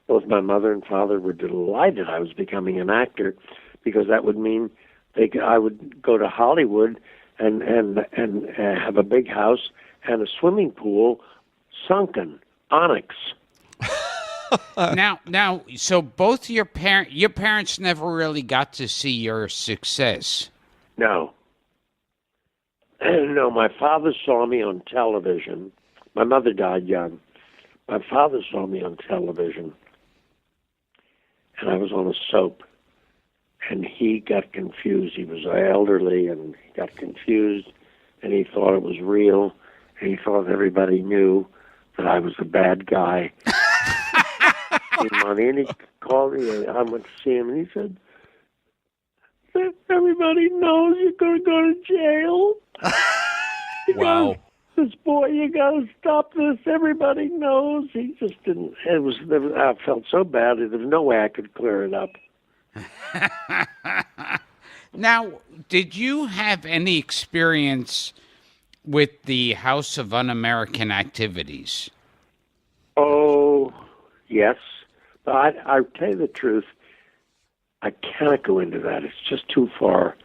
Both my mother and father were delighted I was becoming an actor, because that would mean I would go to Hollywood and have a big house and a swimming pool, sunken, onyx.
Now, so both your parents never really got to see your success.
No. No, my father saw me on television. My mother died young. My father saw me on television, and I was on a soap, and he got confused. He was elderly, and he got confused, and he thought it was real, and he thought everybody knew that I was a bad guy. Money, and he called me. I went to see him, and he said, "Everybody knows you're going to go to jail."
Wow.
This boy, you got to stop this. Everybody knows. He just didn't. I felt so bad. There was no way I could clear it up.
Now, did you have any experience with the House of Un-American Activities?
Oh, yes. But I'll tell you the truth. I cannot go into that. It's just too far.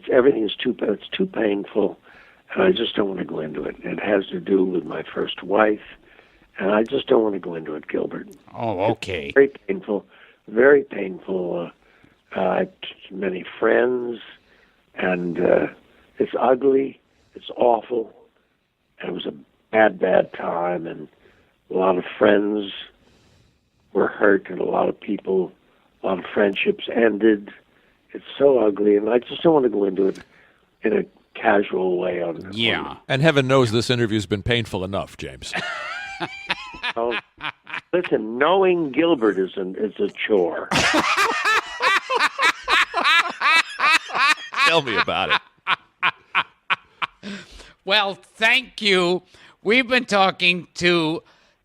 Everything's it's too painful. And I just don't want to go into it. It has to do with my first wife, and I just don't want to go into it, Gilbert.
Oh, okay.
It's very painful, very painful. I have many friends, and it's ugly, it's awful, and it was a bad time, and a lot of friends were hurt, and a lot of friendships ended. It's so ugly, and I just don't want to go into it in a casual way
Yeah.
And heaven knows this interview's been painful enough, James.
Oh, listen, knowing Gilbert is a chore.
Tell me about it.
Well, thank you. We've been talking to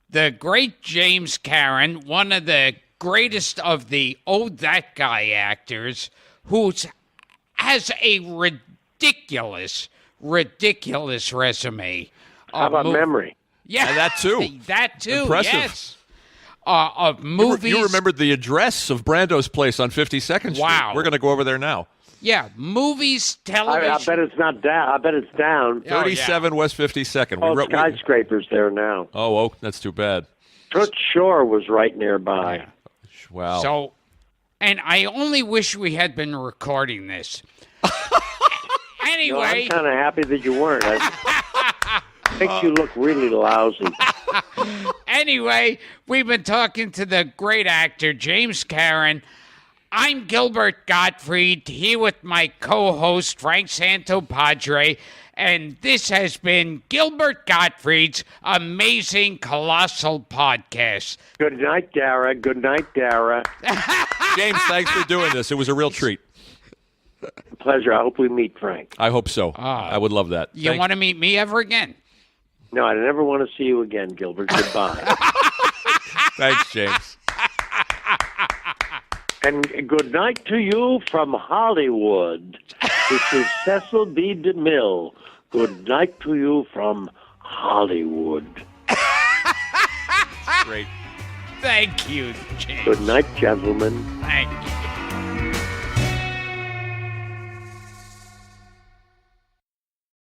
the great James Karen, one of the greatest of the Oh That Guy actors, who has a ridiculous resume.
How about memory?
Yeah,
And that too.
That too.
Impressive.
Yes. Of movies.
You remembered the address of Brando's place on 52nd Street.
Wow.
We're going to go over there now.
Yeah, movies, television.
I bet it's not down. I bet it's down.
Oh,
37 West 52nd.
Oh, skyscrapers there now.
Oh, that's too bad.
Toots Shore was right nearby.
Yeah.
Wow.
So, and I only wish we had been recording this. Anyway.
I'm kind of happy that you weren't. I think you look really lousy.
Anyway, we've been talking to the great actor, James Karen. I'm Gilbert Gottfried, here with my co-host, Frank Santopadre, and this has been Gilbert Gottfried's Amazing Colossal Podcast.
Good night, Dara. Good night, Dara.
James, thanks for doing this. It was a real treat.
Pleasure. I hope we meet, Frank.
I hope so. I would love that.
You want to meet me ever again?
No, I never want to see you again, Gilbert. Goodbye.
Thanks, James.
And good night to you from Hollywood. This is Cecil B. DeMille. Good night to you from Hollywood.
Great.
Thank you, James.
Good night, gentlemen.
Thank you.